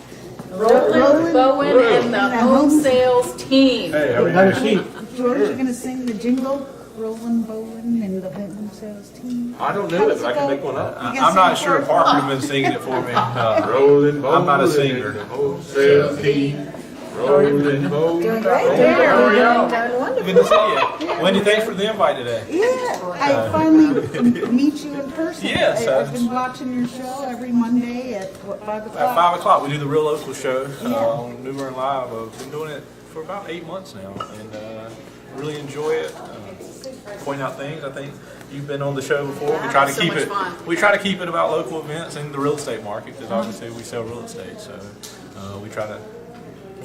[SPEAKER 4] Roland Bowen and the home sales team.
[SPEAKER 5] hey, how are you?
[SPEAKER 1] George, you're gonna sing the jingle? Roland Bolin and the home sales team.
[SPEAKER 5] I don't know it, but I can make one up.
[SPEAKER 1] You can
[SPEAKER 10] I'm not
[SPEAKER 1] sing
[SPEAKER 10] sure
[SPEAKER 1] for us?
[SPEAKER 10] Parker's been singing it for me.
[SPEAKER 5] Rolling
[SPEAKER 10] I'm not a singer.
[SPEAKER 5] Wholesale team. Rolling Bowen.
[SPEAKER 6] Doing great.
[SPEAKER 10] How are y'all?
[SPEAKER 6] Doing wonderful.
[SPEAKER 10] Good to see you. Wendy, thanks for the invite today.
[SPEAKER 1] Yeah, I finally meet you in person.
[SPEAKER 10] Yes,
[SPEAKER 1] I've been watching your show every Monday at what, 5
[SPEAKER 10] At
[SPEAKER 1] o'clock?
[SPEAKER 10] 5 o'clock, we do the Real Local Show
[SPEAKER 1] Yeah.
[SPEAKER 10] on New Bern Live. I've been doing it for about 8 months now, and really enjoy it. Point out things. I think you've been on the show before.
[SPEAKER 4] Yeah,
[SPEAKER 10] We try to
[SPEAKER 4] so
[SPEAKER 10] keep
[SPEAKER 4] much
[SPEAKER 10] it.
[SPEAKER 4] fun.
[SPEAKER 10] We try to keep it about local events in the real estate market because obviously we sell real estate. So we try to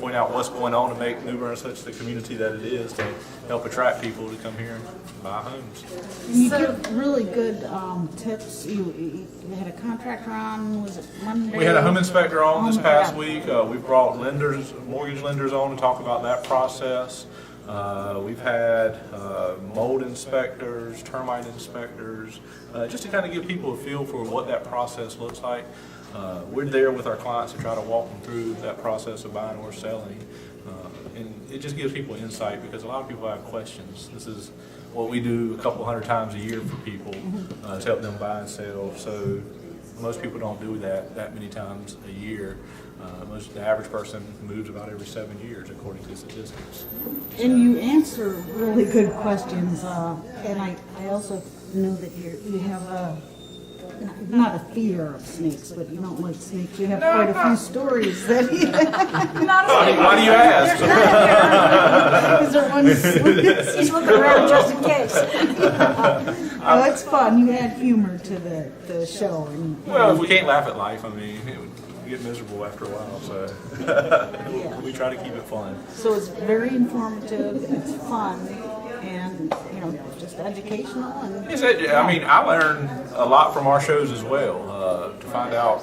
[SPEAKER 10] point out what's going on to make New Bern such the community that it is to help attract people to come here and buy homes.
[SPEAKER 1] You give really good tips. You had a contractor on, was it Monday?
[SPEAKER 10] We had a home inspector on this
[SPEAKER 1] Oh my
[SPEAKER 10] past
[SPEAKER 1] God.
[SPEAKER 10] week. We brought lenders, mortgage lenders on to talk about that process. We've had mold inspectors, termite inspectors, just to kind of give people a feel for what that process looks like. We're there with our clients to try to walk them through that process of buying or selling. And it just gives people insight because a lot of people have questions. This is what we do a couple hundred times a year for people to help them buy and sell. So most people don't do that many times a year. The average person moves about every 7 years, according to statistics.
[SPEAKER 1] And you answer really good questions. And I also know that you have not a fear of snakes, but you don't like snakes. You have quite a few stories that
[SPEAKER 10] Why do you ask?
[SPEAKER 1] Is there one?
[SPEAKER 6] He's looking around just in case.
[SPEAKER 1] Oh, it's fun. You add humor to the show.
[SPEAKER 10] Well, if we can't laugh at life, I mean, it would get miserable after a while. So we try to keep it fun.
[SPEAKER 1] So it's very informative. It's fun, and just educational. And
[SPEAKER 10] I mean, I learned a lot from our shows as well. To find out,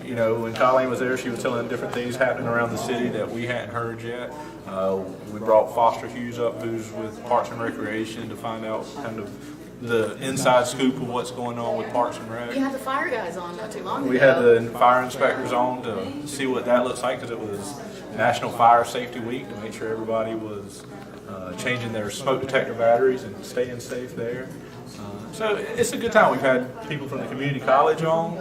[SPEAKER 10] when Colleen was there, she was telling different things happening around the city that we hadn't heard yet. We brought Foster Hughes up, who's with Parks and Recreation, to find out kind of the inside scoop of what's going on with Parks and Rec.
[SPEAKER 4] You had the fire guys on not too long ago.
[SPEAKER 10] We had the fire inspectors on to see what that looks like because it was National Fire Safety Week to make sure everybody was changing their smoke detector batteries and staying safe there. So it's a good time. We've had people from the community college on.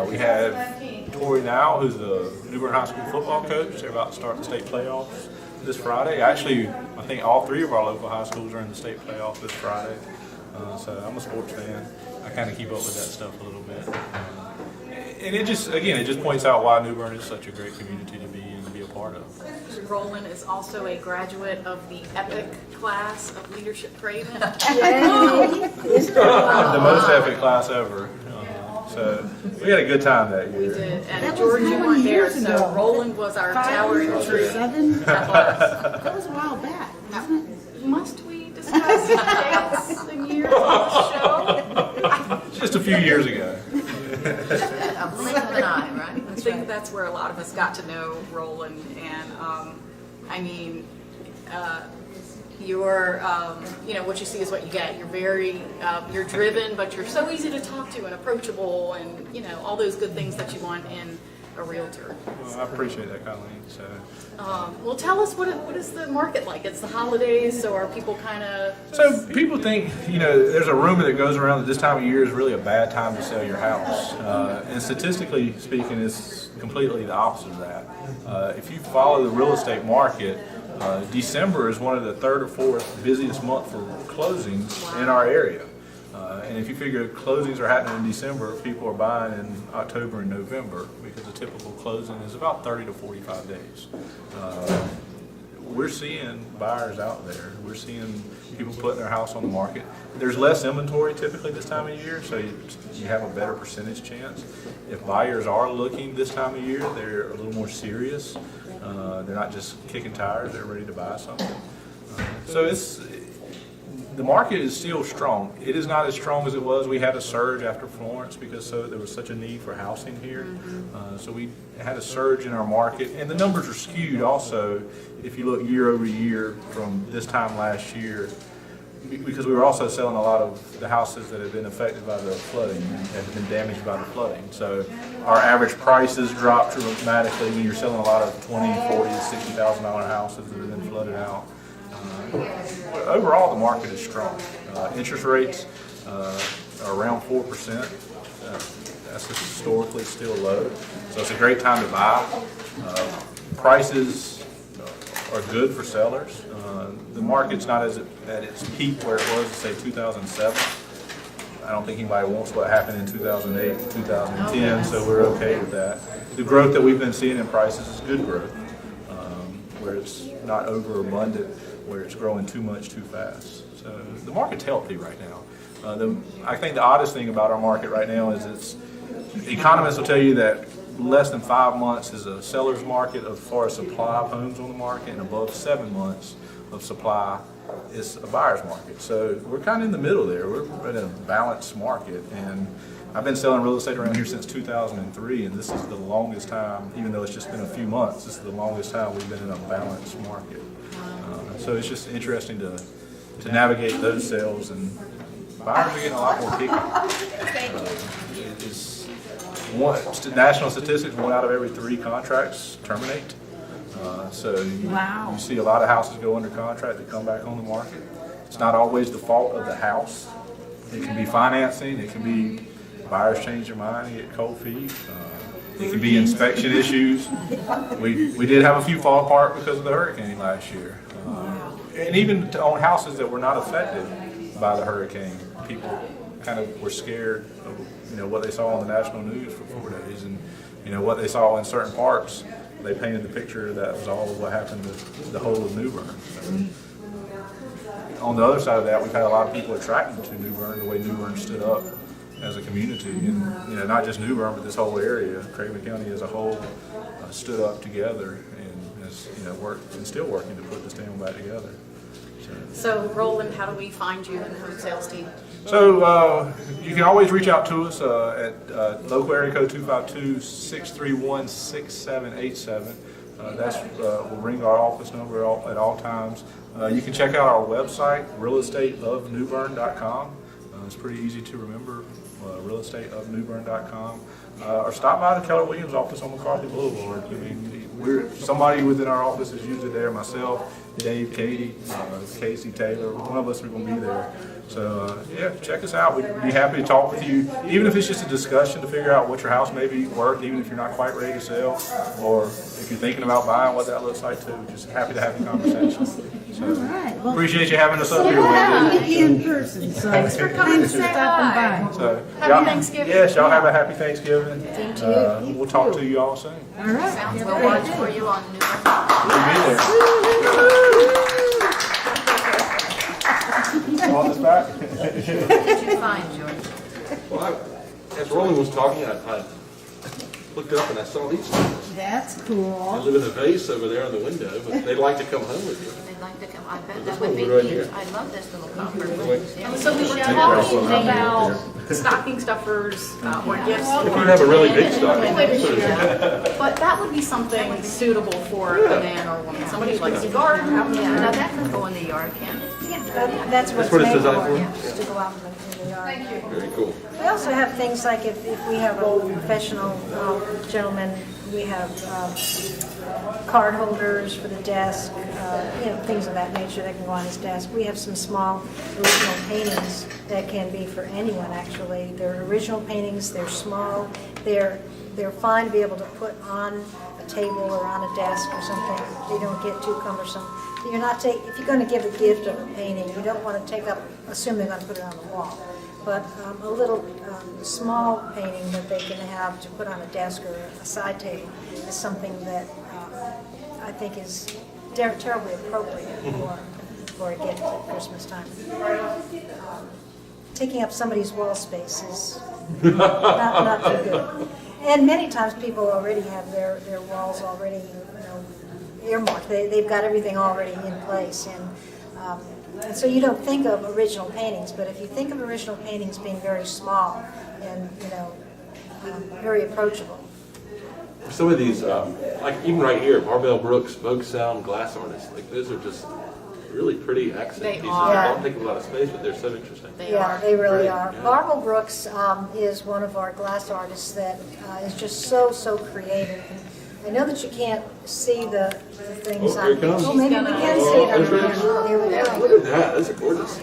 [SPEAKER 10] We have Tori Now, who's the New Bern High School football coach. They're about to start the state playoffs this Friday. Actually, I think all 3 of our local high schools are in the state playoff this Friday. So I'm a sports fan. I kind of keep up with that stuff a little bit. And it just points out why New Bern is such a great community to be in and be a part of.
[SPEAKER 4] Roland is also a graduate of the EPIC class of Leadership Craven.
[SPEAKER 10] The most epic class ever. So we had a good time that year.
[SPEAKER 4] We did, and
[SPEAKER 1] That was
[SPEAKER 4] George, you
[SPEAKER 1] how many
[SPEAKER 4] weren't there,
[SPEAKER 1] years
[SPEAKER 4] so
[SPEAKER 1] ago?
[SPEAKER 4] Roland was our towering tree.
[SPEAKER 1] 7?
[SPEAKER 4] Athletics.
[SPEAKER 1] That was a while back, wasn't it?
[SPEAKER 4] Must we discuss dates and years on the show?
[SPEAKER 10] Just a few years ago.
[SPEAKER 3] A blink of an eye, right?
[SPEAKER 4] I think that's where a lot of us got to know Roland, and I mean, you're, what you see is what you get. You're very, you're driven, but you're so easy to talk to and approachable, and all those good things that you want in a realtor.
[SPEAKER 10] Well, I appreciate that, Colleen. So.
[SPEAKER 4] Well, tell us what is the market like? It's the holidays, so are people kind of?
[SPEAKER 10] So people think, there's a rumor that goes around that this time of year is really a bad time to sell your house. And statistically speaking, it's completely the opposite of that. If you follow the real estate market, December is one of the 3rd or 4th busiest month for closings in our area. And if you figure closings are happening in December, people are buying in October and November because the typical closing is about 30 to 45 days. We're seeing buyers out there. We're seeing people putting their house on the market. There's less inventory typically this time of year, so you have a better percentage chance. If buyers are looking this time of year, they're a little more serious. They're not just kicking tires, they're ready to buy something. So the market is still strong. It is not as strong as it was. We had a surge after Florence because there was such a need for housing here. So we had a surge in our market. And the numbers are skewed also if you look year over year from this time last year, because we were also selling a lot of the houses that had been affected by the flooding and had been damaged by the flooding. So our average prices dropped dramatically when you're selling a lot of $20,000, $40,000, $60,000 houses that have been flooded out. Overall, the market is strong. Interest rates are around 4%. That's historically still low, so it's a great time to buy. Prices are good for sellers. The market's not at its peak where it was, say, 2007. I don't think anybody wants what happened in 2008, 2010, so we're okay with that. The growth that we've been seeing in prices is good growth, where it's not overabundant, where it's growing too much too fast. So the market's healthy right now. I think the oddest thing about our market right now is economists will tell you that less than 5 months is a seller's market as far as supply of homes on the market, and above 7 months of supply is a buyer's market. So we're kind of in the middle there. We're in a balanced market, and I've been selling real estate around here since 2003, and this is the longest time, even though it's just been a few months, this is the longest time we've been in a balanced market. So it's just interesting to navigate those sales, and buyers are getting a lot more picky. National statistics, 1 out of every 3 contracts terminate. So you see a lot of houses go under contract that come back on the market. It's not always the fault of the house. It can be financing. It can be buyers change their mind and get cold feet. It can be inspection issues. We did have a few fall apart because of the hurricane last year. And even on houses that were not affected by the hurricane, people kind of were scared of what they saw on the national news for 4 days, and what they saw in certain parts. They painted the picture that was all of what happened to the whole of New Bern. On the other side of that, we've had a lot of people attracted to New Bern, the way New Bern stood up as a community, and not just New Bern, but this whole area. Craven County as a whole stood up together and has worked and still working to put this town back together.
[SPEAKER 4] So Roland, how do we find you in the home sales team?
[SPEAKER 10] So you can always reach out to us at local area code 252-631-6787. We'll ring our office number at all times. You can check out our website, realestateofnewbern.com. It's pretty easy to remember, realestateofnewbern.com. Or stop by the Keller Williams office on McCarthy Boulevard. I mean, somebody within our office is usually there. Myself, Dave, Katie, Casey, Taylor, one of us are going to be there. So, yeah, check us out. We'd be happy to talk with you, even if it's just a discussion to figure out what your house may be worth, even if you're not quite ready to sell, or if you're thinking about buying, what that looks like too. Just happy to have the conversation. So,
[SPEAKER 1] Well,
[SPEAKER 10] appreciate you having us up here.
[SPEAKER 1] yeah,
[SPEAKER 10] Wendy.
[SPEAKER 1] meet you in person, so.
[SPEAKER 4] Thanks for coming to
[SPEAKER 1] Thanks for
[SPEAKER 4] say
[SPEAKER 1] stopping
[SPEAKER 4] hi.
[SPEAKER 1] by.
[SPEAKER 10] So,
[SPEAKER 4] Happy
[SPEAKER 10] y'all-
[SPEAKER 4] Thanksgiving.
[SPEAKER 10] Yes, y'all have a happy Thanksgiving.
[SPEAKER 6] Thank you.
[SPEAKER 10] We'll talk to you all soon.
[SPEAKER 1] All right.
[SPEAKER 3] Sounds we'll watch for you on New York.
[SPEAKER 10] We'll be there. Want this back?
[SPEAKER 3] What did you find, George?
[SPEAKER 5] Well, as Roland was talking, I looked up and I saw these.
[SPEAKER 1] That's
[SPEAKER 5] I
[SPEAKER 1] cool.
[SPEAKER 5] live in a vase over there in the window, but they'd like to come home with you.
[SPEAKER 3] They'd like to come, I bet
[SPEAKER 5] This
[SPEAKER 3] that would
[SPEAKER 5] one
[SPEAKER 3] be
[SPEAKER 5] right
[SPEAKER 3] neat.
[SPEAKER 5] here.
[SPEAKER 3] I love this little copper vase. Yeah.
[SPEAKER 4] So we were talking about stocking stuffers or gifts.
[SPEAKER 5] If you have a really big stocking,
[SPEAKER 4] Wait a
[SPEAKER 5] put it in.
[SPEAKER 4] minute. But that would be something suitable for a man or woman. Somebody who likes to garden.
[SPEAKER 3] Yeah, now that can go in the yard, can't it?
[SPEAKER 6] Yeah, that's what it's
[SPEAKER 5] what it's
[SPEAKER 6] made
[SPEAKER 5] designed
[SPEAKER 6] for,
[SPEAKER 5] for?
[SPEAKER 6] just to go out in the yard.
[SPEAKER 5] Very cool.
[SPEAKER 6] We also have things like if we have a professional gentleman, we have card holders for the desk, things of that nature that can go on his desk. We have some small original paintings that can be for anyone, actually. They're original paintings, they're small, they're fine to be able to put on a table or on a desk or something. They don't get too cumbersome. You're not if you're going to give a gift of a painting, you don't want to take up, assume they're going to put it on the wall. But a little small painting that they can have to put on a desk or a side table is something that I think is terribly appropriate for a gift at Christmas time. Taking up somebody's wall space is not too good. And many times people already have their walls already earmarked. They've got everything already in place. And so you don't think of original paintings, but if you think of original paintings being very small and, very approachable.
[SPEAKER 5] Some of these, like even right here, Barbell Brooks, Vogue Sound glass artists, like those are just really pretty accent
[SPEAKER 4] They
[SPEAKER 5] pieces.
[SPEAKER 4] are.
[SPEAKER 5] They don't take a lot of space, but they're so interesting.
[SPEAKER 6] They really are.
[SPEAKER 5] Yeah.
[SPEAKER 6] Barbara Brooks is one of our glass artists that is just so creative. And I know that you can't see the things
[SPEAKER 5] Oh, here it
[SPEAKER 6] on.
[SPEAKER 5] comes.
[SPEAKER 6] Oh, maybe we can see it on
[SPEAKER 5] Oh, there it is.
[SPEAKER 6] camera. Here we go.
[SPEAKER 5] Look at that, those are gorgeous.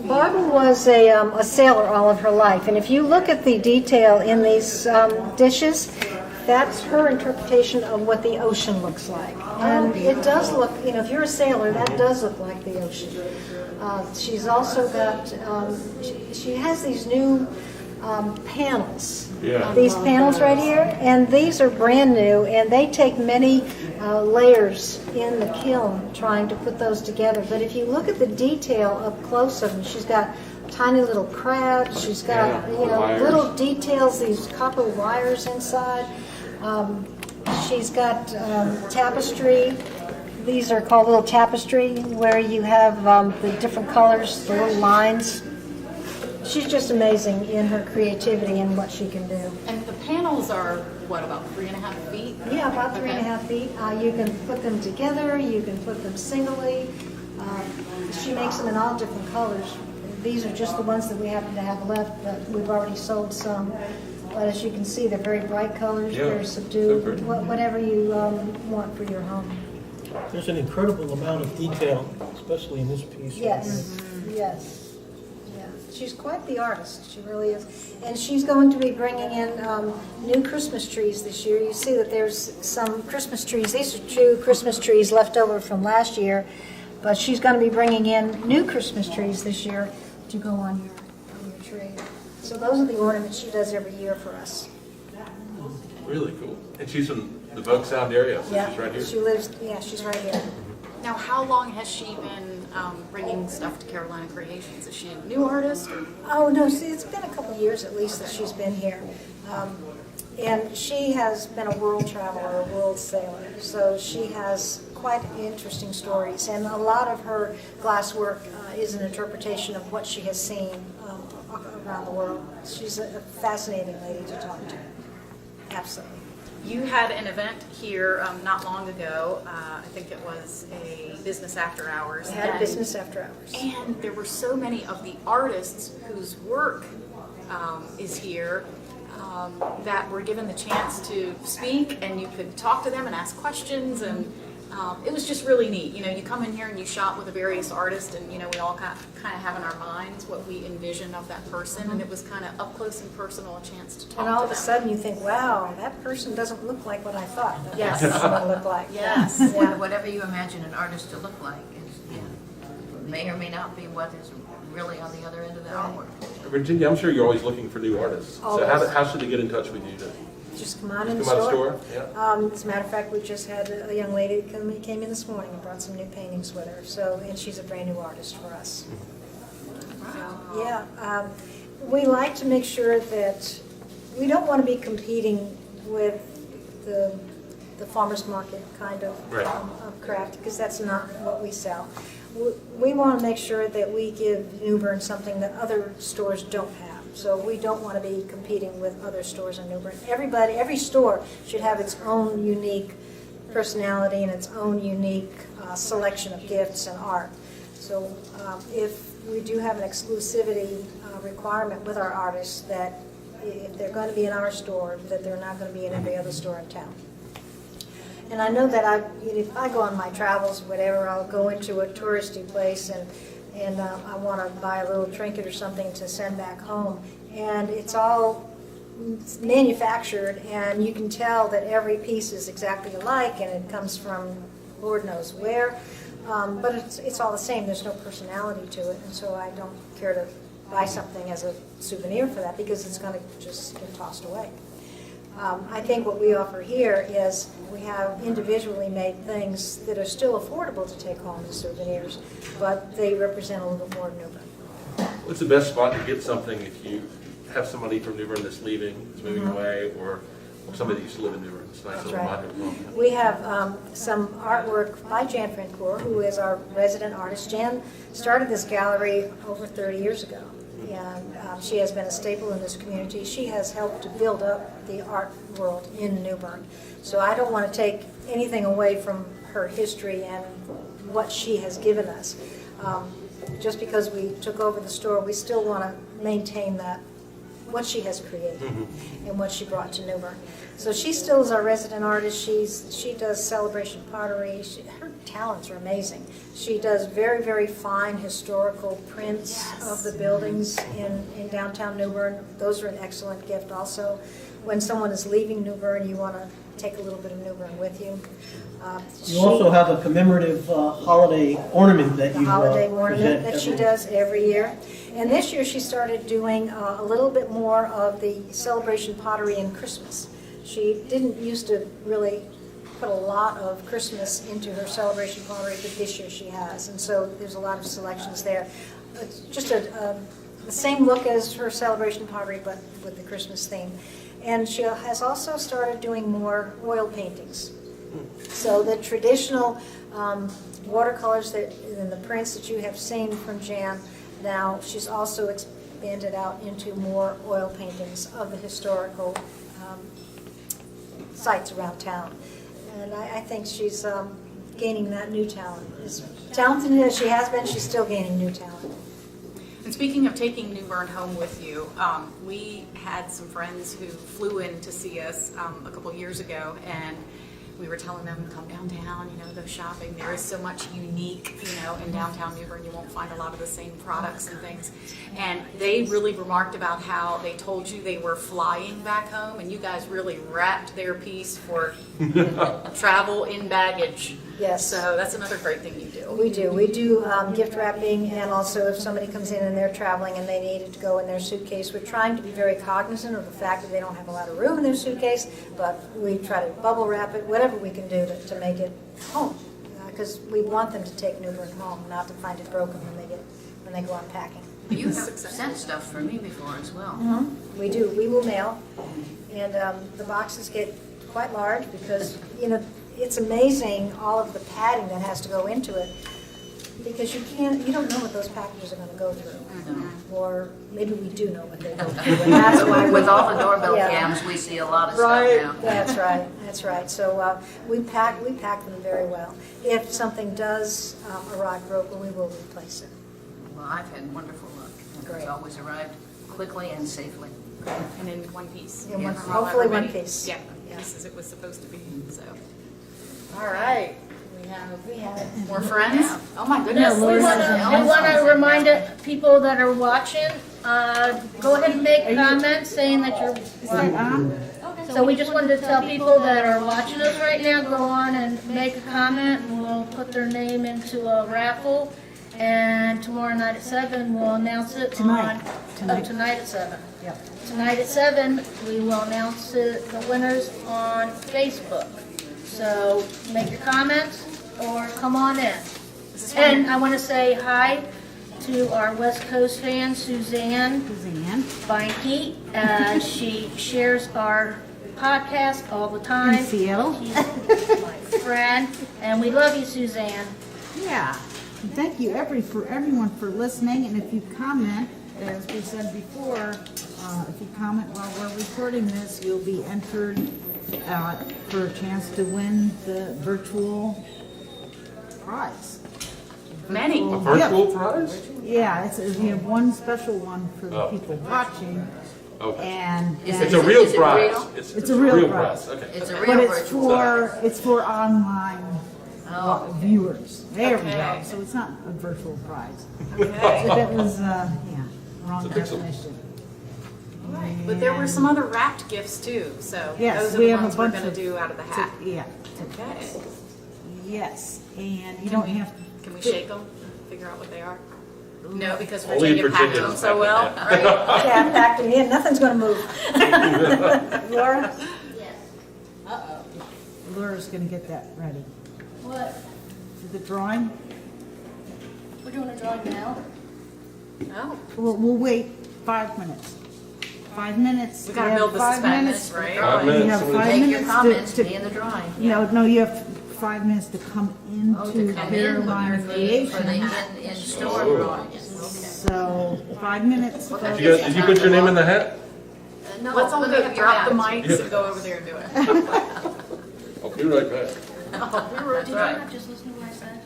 [SPEAKER 6] Barbara was a sailor all of her life, and if you look at the detail in these dishes, that's her interpretation of what the ocean looks like. And it does look, if you're a sailor, that does look like the ocean. She's also got, she has these new panels.
[SPEAKER 5] Yeah.
[SPEAKER 6] These panels right here, and these are brand new, and they take many layers in the kiln trying to put those together. But if you look at the detail up close of them, she's got tiny little crabs, she's got
[SPEAKER 5] wires.
[SPEAKER 6] little details, these copper wires inside. She's got tapestry. These are called little tapestry, where you have the different colors, the little lines. She's just amazing in her creativity and what she can do.
[SPEAKER 4] And the panels are, what, about 3.5 feet?
[SPEAKER 6] Yeah, about 3.5 feet. You can put them together, you can put them singly. She makes them in all different colors. These are just the ones that we happen to have left, but we've already sold some. But as you can see, they're very bright colors,
[SPEAKER 5] Yeah,
[SPEAKER 6] very
[SPEAKER 5] so
[SPEAKER 6] subdued,
[SPEAKER 5] pretty.
[SPEAKER 6] whatever you want for your home.
[SPEAKER 2] There's an incredible amount of detail, especially in this piece.
[SPEAKER 6] Yes, yes. Yeah. She's quite the artist, she really is. And she's going to be bringing in new Christmas trees this year. You see that there's some Christmas trees. These are 2 Christmas trees left over from last year. But she's going to be bringing in new Christmas trees this year to go on your tree. So those are the ornaments she does every year for us.
[SPEAKER 5] Really cool. And she's in the Vogue Sound area, so she's right here.
[SPEAKER 6] She lives, she's right here.
[SPEAKER 4] Now, how long has she been bringing stuff to Carolina Creations? Is she a new artist? Or?
[SPEAKER 6] Oh, no, see, it's been a couple of years at least that she's been here. And she has been a world traveler, a world sailor. So she has quite interesting stories. And a lot of her glass work is an interpretation of what she has seen around the world. She's a fascinating lady to talk to. Absolutely.
[SPEAKER 4] You had an event here not long ago. I think it was a business after hours.
[SPEAKER 6] We had a business after hours.
[SPEAKER 4] And there were so many of the artists whose work is here that were given the chance to speak, and you could talk to them and ask questions, and it was just really neat. You know, you come in here and you shop with the various artists, and, you know, we all kind of have in our minds what we envision of that person, and it was kind of up close and personal, a chance to talk to them.
[SPEAKER 6] And all of a sudden you think, wow, that person doesn't look like what I thought that
[SPEAKER 4] Yes.
[SPEAKER 6] person would look like.
[SPEAKER 4] Yes.
[SPEAKER 6] Yeah.
[SPEAKER 3] Whatever you imagine an artist to look like may or may not be what is really on the other end of the artwork.
[SPEAKER 5] Virginia, I'm sure you're always looking for new artists. So
[SPEAKER 6] Always.
[SPEAKER 5] how should they get in touch with you?
[SPEAKER 6] Just come on in the
[SPEAKER 5] Come out of
[SPEAKER 6] store.
[SPEAKER 5] the store? Yeah.
[SPEAKER 6] As a matter of fact, we just had a young lady came in this morning and brought some new paintings with her. So, and she's a brand new artist for us. So, yeah, we like to make sure that we don't want to be competing with the farmer's market kind of,
[SPEAKER 5] Right.
[SPEAKER 6] Of craft, because that's not what we sell. We want to make sure that we give New Bern something that other stores don't have. So we don't want to be competing with other stores in New Bern. Every store should have its own unique personality and its own unique selection of gifts and art. So if we do have an exclusivity requirement with our artists that if they're going to be in our store, that they're not going to be in every other store in town. And I know that if I go on my travels, whatever, I'll go into a touristy place and I want to buy a little trinket or something to send back home. And it's all manufactured, and you can tell that every piece is exactly alike, and it comes from Lord knows where. But it's all the same. There's no personality to it, and so I don't care to buy something as a souvenir for that because it's going to just get tossed away. I think what we offer here is we have individually made things that are still affordable to take home as souvenirs, but they represent a little bit more New Bern.
[SPEAKER 5] What's the best spot to get something if you have somebody from New Bern that's leaving, that's moving away, or somebody that used to live in New Bern? It's a nice little reminder.
[SPEAKER 6] We have some artwork by Jan Francoeur, who is our resident artist. Jan started this gallery over 30 years ago, and she has been a staple in this community. She has helped to build up the art world in New Bern. So I don't want to take anything away from her history and what she has given us. Just because we took over the store, we still want to maintain that, what she has created and what she brought to New Bern. So she still is our resident artist. She does celebration pottery. Her talents are amazing. She does very, very fine historical prints of the buildings in downtown New Bern. Those are an excellent gift also. When someone is leaving New Bern, you want to take a little bit of New Bern with you.
[SPEAKER 2] You also have a commemorative holiday ornament that you
[SPEAKER 6] holiday
[SPEAKER 2] present
[SPEAKER 6] ornament that she
[SPEAKER 2] every-
[SPEAKER 6] does every year. And this year she started doing a little bit more of the celebration pottery in Christmas. She didn't used to really put a lot of Christmas into her celebration pottery, but this year she has. And so there's a lot of selections there. It's just the same look as her celebration pottery, but with the Christmas theme. And she has also started doing more oil paintings. So the traditional watercolors and the prints that you have seen from Jan, now she's also expanded out into more oil paintings of the historical sites around town. And I think she's gaining that new talent. As talented as she has been, she's still gaining new talent.
[SPEAKER 4] And speaking of taking New Bern home with you, we had some friends who flew in to see us a couple years ago, and we were telling them, come downtown, go shopping. There is so much unique, in downtown New Bern. You won't find a lot of the same products and things. And they really remarked about how they told you they were flying back home, and you guys really wrapped their piece for travel in baggage.
[SPEAKER 6] Yes.
[SPEAKER 4] So that's another great thing you do.
[SPEAKER 6] We do. We do gift wrapping, and also if somebody comes in and they're traveling and they need it to go in their suitcase, we're trying to be very cognizant of the fact that they don't have a lot of room in their suitcase, but we try to bubble wrap it, whatever we can do to make it home. Because we want them to take New Bern home, not to find it broken when they go unpacking.
[SPEAKER 3] You have sent stuff for me before as well.
[SPEAKER 6] We do. We will mail, and the boxes get quite large because, it's amazing all of the padding that has to go into it. because you don't know what those packages are gonna go through. Or maybe we do know what they go through, and that's why
[SPEAKER 3] With all the doorbell
[SPEAKER 6] Yeah.
[SPEAKER 3] cams, we see a lot of stuff
[SPEAKER 6] Right,
[SPEAKER 3] now.
[SPEAKER 6] that's right. So we pack them very well. If something does arrive broken, we will replace it.
[SPEAKER 3] Well, I've had wonderful luck.
[SPEAKER 6] Great.
[SPEAKER 3] It's always arrived quickly and safely.
[SPEAKER 4] And in one piece.
[SPEAKER 6] In one-
[SPEAKER 3] Yes.
[SPEAKER 6] hopefully one
[SPEAKER 4] Everybody-
[SPEAKER 6] piece.
[SPEAKER 4] Yeah, pieces it was supposed to be, so. All right.
[SPEAKER 6] We have
[SPEAKER 4] More friends? Oh, my goodness.
[SPEAKER 7] We want to remind people that are watching, go ahead and make comments saying that you're. So we just wanted to tell people that are watching us right now, go on and make a comment, and we'll put their name into a raffle. And tomorrow night at 7, we'll announce it.
[SPEAKER 1] Tonight.
[SPEAKER 7] Tonight at 7.
[SPEAKER 1] Yep.
[SPEAKER 7] Tonight at 7, we will announce the winners on Facebook. So make your comments or come on in. And I want to say hi to our West Coast fan, Suzanne Beinke. She shares our podcast all the time.
[SPEAKER 1] In Seattle.
[SPEAKER 7] She's my friend, and we love you, Suzanne.
[SPEAKER 1] Yeah. Thank you for everyone for listening, and if you comment, as we said before, if you comment while we're recording this, you'll be entered for a chance to win the virtual prize.
[SPEAKER 4] Many.
[SPEAKER 5] A virtual prize?
[SPEAKER 1] Yeah, we have one special one for the people watching,
[SPEAKER 5] Okay.
[SPEAKER 1] and
[SPEAKER 5] It's a real
[SPEAKER 3] Is it
[SPEAKER 5] prize.
[SPEAKER 3] real?
[SPEAKER 1] It's a real prize.
[SPEAKER 5] Okay.
[SPEAKER 3] It's a
[SPEAKER 1] but
[SPEAKER 3] real
[SPEAKER 1] it's
[SPEAKER 3] virtual.
[SPEAKER 1] it's for online viewers. There we go.
[SPEAKER 4] Okay.
[SPEAKER 1] So it's not a virtual prize. So that was wrong
[SPEAKER 5] It's a pixel.
[SPEAKER 1] definition.
[SPEAKER 4] But there were some other wrapped gifts too, so
[SPEAKER 1] Yes,
[SPEAKER 4] those are
[SPEAKER 1] we
[SPEAKER 4] the
[SPEAKER 1] have a
[SPEAKER 4] ones we're
[SPEAKER 1] bunch
[SPEAKER 4] gonna
[SPEAKER 1] of-
[SPEAKER 4] do out of the hat.
[SPEAKER 1] Yeah.
[SPEAKER 4] Okay.
[SPEAKER 1] Yes, and you don't have to.
[SPEAKER 4] Can we shake them, figure out what they are? No, because
[SPEAKER 5] Only
[SPEAKER 4] Virginia packed
[SPEAKER 5] Virginia
[SPEAKER 4] them
[SPEAKER 5] has
[SPEAKER 4] so well.
[SPEAKER 5] packed
[SPEAKER 4] Right.
[SPEAKER 6] Yeah, back to me, and nothing's gonna move. Laura?
[SPEAKER 1] Laura's gonna get that ready.
[SPEAKER 7] What?
[SPEAKER 1] The drawing.
[SPEAKER 7] We're doing a drawing now?
[SPEAKER 4] Oh,
[SPEAKER 1] We'll wait 5 minutes. 5 minutes.
[SPEAKER 4] we gotta
[SPEAKER 1] have
[SPEAKER 4] build the
[SPEAKER 1] 5
[SPEAKER 4] suspense,
[SPEAKER 1] minutes.
[SPEAKER 4] right?
[SPEAKER 5] 5
[SPEAKER 1] You
[SPEAKER 5] minutes.
[SPEAKER 1] have 5
[SPEAKER 3] Take your
[SPEAKER 1] minutes
[SPEAKER 3] comments,
[SPEAKER 1] to
[SPEAKER 3] be in the drawing.
[SPEAKER 1] No, you have 5 minutes to come into
[SPEAKER 3] Come in
[SPEAKER 1] Carolina
[SPEAKER 3] for the
[SPEAKER 1] Creations.
[SPEAKER 3] in-store
[SPEAKER 5] Oh.
[SPEAKER 3] drawings.
[SPEAKER 1] So 5 minutes.
[SPEAKER 5] Did you put your name in the hat?
[SPEAKER 3] No,
[SPEAKER 4] Let's all
[SPEAKER 3] look
[SPEAKER 4] go
[SPEAKER 3] at your
[SPEAKER 4] drop the
[SPEAKER 3] hat.
[SPEAKER 4] mics and go over there and do it.
[SPEAKER 5] I'll be right back.
[SPEAKER 3] That's right.
[SPEAKER 7] Just listen to what I said.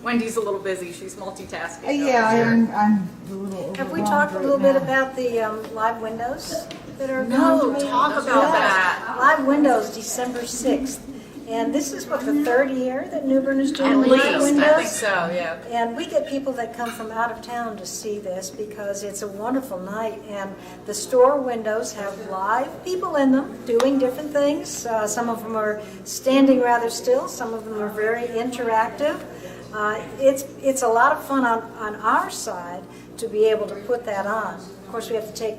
[SPEAKER 4] Wendy's a little busy, she's multitasking. over
[SPEAKER 1] Yeah,
[SPEAKER 4] here.
[SPEAKER 1] I'm a little.
[SPEAKER 6] Have we
[SPEAKER 1] overwhelmed
[SPEAKER 6] talked a
[SPEAKER 1] right
[SPEAKER 6] little bit
[SPEAKER 1] now.
[SPEAKER 6] about the live windows that are
[SPEAKER 4] No,
[SPEAKER 6] going to be?
[SPEAKER 4] talk about
[SPEAKER 6] Yes.
[SPEAKER 4] that.
[SPEAKER 6] Live windows, December 6th. And this is what, the third year that New Bern is doing
[SPEAKER 4] At
[SPEAKER 6] live
[SPEAKER 4] least,
[SPEAKER 6] windows?
[SPEAKER 4] I think so, yeah.
[SPEAKER 6] And we get people that come from out of town to see this because it's a wonderful night. And the store windows have live people in them doing different things. Some of them are standing rather still. Some of them are very interactive. It's a lot of fun on our side to be able to put that on. Of course, we have to take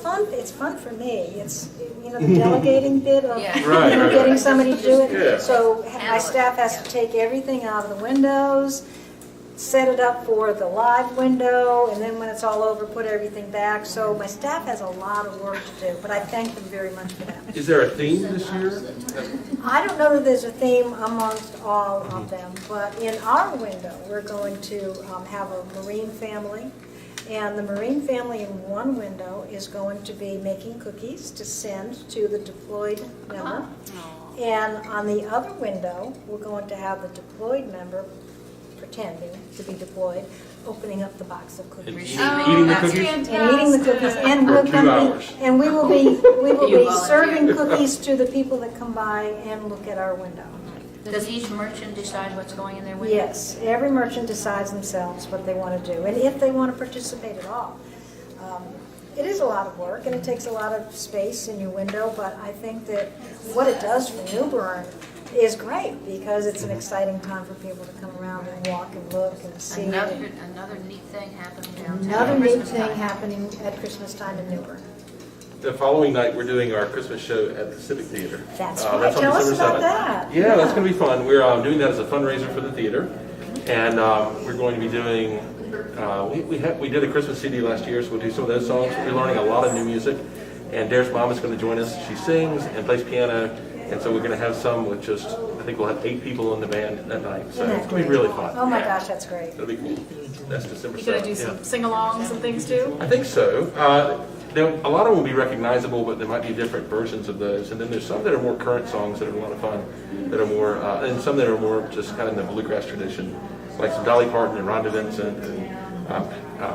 [SPEAKER 6] fun. It's fun for me. It's the delegating bit of
[SPEAKER 3] Yeah.
[SPEAKER 5] Right, right,
[SPEAKER 6] getting
[SPEAKER 5] right.
[SPEAKER 6] somebody to do it.
[SPEAKER 5] Yeah.
[SPEAKER 6] So my staff has to take everything out of the windows, set it up for the live window, and then when it's all over, put everything back. So my staff has a lot of work to do, but I thank them very much for that.
[SPEAKER 5] Is there a theme this year?
[SPEAKER 6] I don't know that there's a theme amongst all of them, but in our window, we're going to have a Marine family. And the Marine family in one window is going to be making cookies to send to the deployed member. And on the other window, we're going to have the deployed member, pretending to be deployed, opening up the box of
[SPEAKER 5] And
[SPEAKER 6] cookies.
[SPEAKER 5] eating the
[SPEAKER 4] that's
[SPEAKER 5] cookies?
[SPEAKER 6] And eating the cookies, and
[SPEAKER 5] For
[SPEAKER 6] we'll
[SPEAKER 5] 2
[SPEAKER 6] come
[SPEAKER 5] hours.
[SPEAKER 6] and we will be
[SPEAKER 3] You volunteer.
[SPEAKER 6] serving cookies to the people that come by and look at our window.
[SPEAKER 3] Does each merchant decide what's going in their window?
[SPEAKER 6] Yes, every merchant decides themselves what they want to do, and if they want to participate at all. It is a lot of work, and it takes a lot of space in your window, but I think that what it does for New Bern is great, because it's an exciting time for people to come around and walk and look and see.
[SPEAKER 3] Another neat thing happening downtown.
[SPEAKER 6] Another
[SPEAKER 3] at
[SPEAKER 6] neat
[SPEAKER 3] Christmas
[SPEAKER 6] thing
[SPEAKER 3] time.
[SPEAKER 6] happening at Christmas time in New Bern.
[SPEAKER 5] The following night, we're doing our Christmas show at the Civic Theater.
[SPEAKER 6] That's
[SPEAKER 5] on
[SPEAKER 6] right. Tell us
[SPEAKER 5] December
[SPEAKER 6] about
[SPEAKER 5] 7th.
[SPEAKER 6] that.
[SPEAKER 5] Yeah, that's going to be fun. We're doing that as a fundraiser for the theater. And we're going to be doing, we did a Christmas CD last year, so we'll do some of those songs. We're learning a lot of new music. And Dare's mom is going to join us. She sings and plays piano. And so we're going to have some with just, I think we'll have 8 people in the band that night. So it's going to be really fun.
[SPEAKER 6] Oh my gosh, that's great.
[SPEAKER 5] It'll be cool. That's December 7th.
[SPEAKER 4] You gonna do some sing-alongs and things too?
[SPEAKER 5] I think so. A lot of them will be recognizable, but there might be different versions of those. And then there's some that are more current songs that are a lot of fun, that are more, and some that are more just kind of in the bluegrass tradition, like some Dolly Parton and Rhonda Vincent and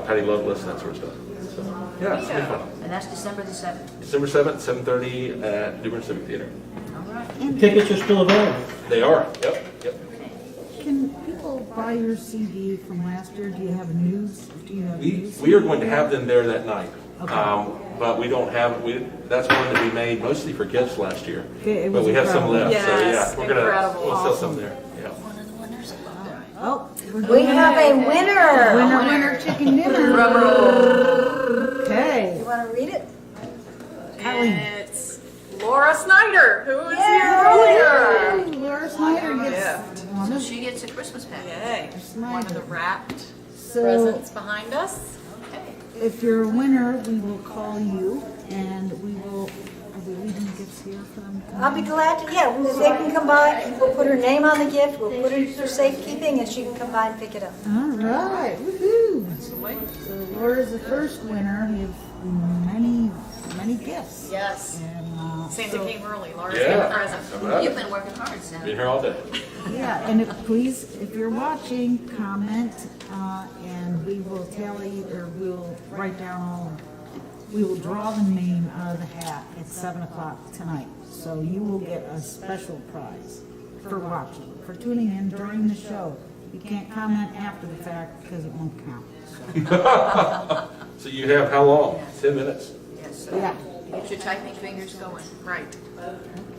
[SPEAKER 5] Patty Loveless and that sort of stuff. So, yeah, it's going to be fun.
[SPEAKER 3] And that's December the 7th.
[SPEAKER 5] December 7th, 7:30 at New Bern Civic Theater.
[SPEAKER 3] All right.
[SPEAKER 2] Tickets are still available.
[SPEAKER 5] They are, yep.
[SPEAKER 1] Can people buy your CD from last year? Do you have news?
[SPEAKER 5] We are going to have them there that night. But we don't have, that's one that we made mostly for gifts last year.
[SPEAKER 1] Okay, it
[SPEAKER 5] But
[SPEAKER 1] was
[SPEAKER 5] we have some
[SPEAKER 1] incredible.
[SPEAKER 5] left, so
[SPEAKER 4] Yes,
[SPEAKER 5] yeah,
[SPEAKER 4] incredible.
[SPEAKER 5] we'll sell some there, yeah.
[SPEAKER 1] Oh,
[SPEAKER 6] We have a winner.
[SPEAKER 1] winner chicken dinner. Okay.
[SPEAKER 6] You want to read it?
[SPEAKER 1] Colleen.
[SPEAKER 4] It's Laura Snyder, who was here earlier.
[SPEAKER 1] Laura Snyder gets
[SPEAKER 4] Gift.
[SPEAKER 1] one of
[SPEAKER 3] She gets a Christmas package.
[SPEAKER 4] Yay. One of the wrapped
[SPEAKER 1] So
[SPEAKER 4] presents behind us.
[SPEAKER 1] if you're a winner, we will call you and we will, are we leaving gifts here for them?
[SPEAKER 6] I'll be glad to, yeah, if they can come by, we'll put her name on the gift, we'll put it for safekeeping, and she can come by and pick it up.
[SPEAKER 1] All right, woohoo. So Laura's the first winner. We have many gifts.
[SPEAKER 4] Yes.
[SPEAKER 1] And,
[SPEAKER 4] Santa
[SPEAKER 1] so-
[SPEAKER 4] came early. Laura's
[SPEAKER 5] Yeah.
[SPEAKER 4] got a present.
[SPEAKER 5] How about
[SPEAKER 3] You've
[SPEAKER 5] it?
[SPEAKER 3] been working hard, Sam.
[SPEAKER 5] Been here all day.
[SPEAKER 1] Yeah, and if you're watching, comment, and we will tally, or we'll write down we will draw the name out of the hat at 7 o'clock tonight. So you will get a special prize for watching, for tuning in during the show. You can't comment after the fact because it won't count.
[SPEAKER 5] So you have how long? 10 minutes?
[SPEAKER 3] Yes.
[SPEAKER 1] Yeah.
[SPEAKER 3] Get your typing fingers going.
[SPEAKER 4] Right.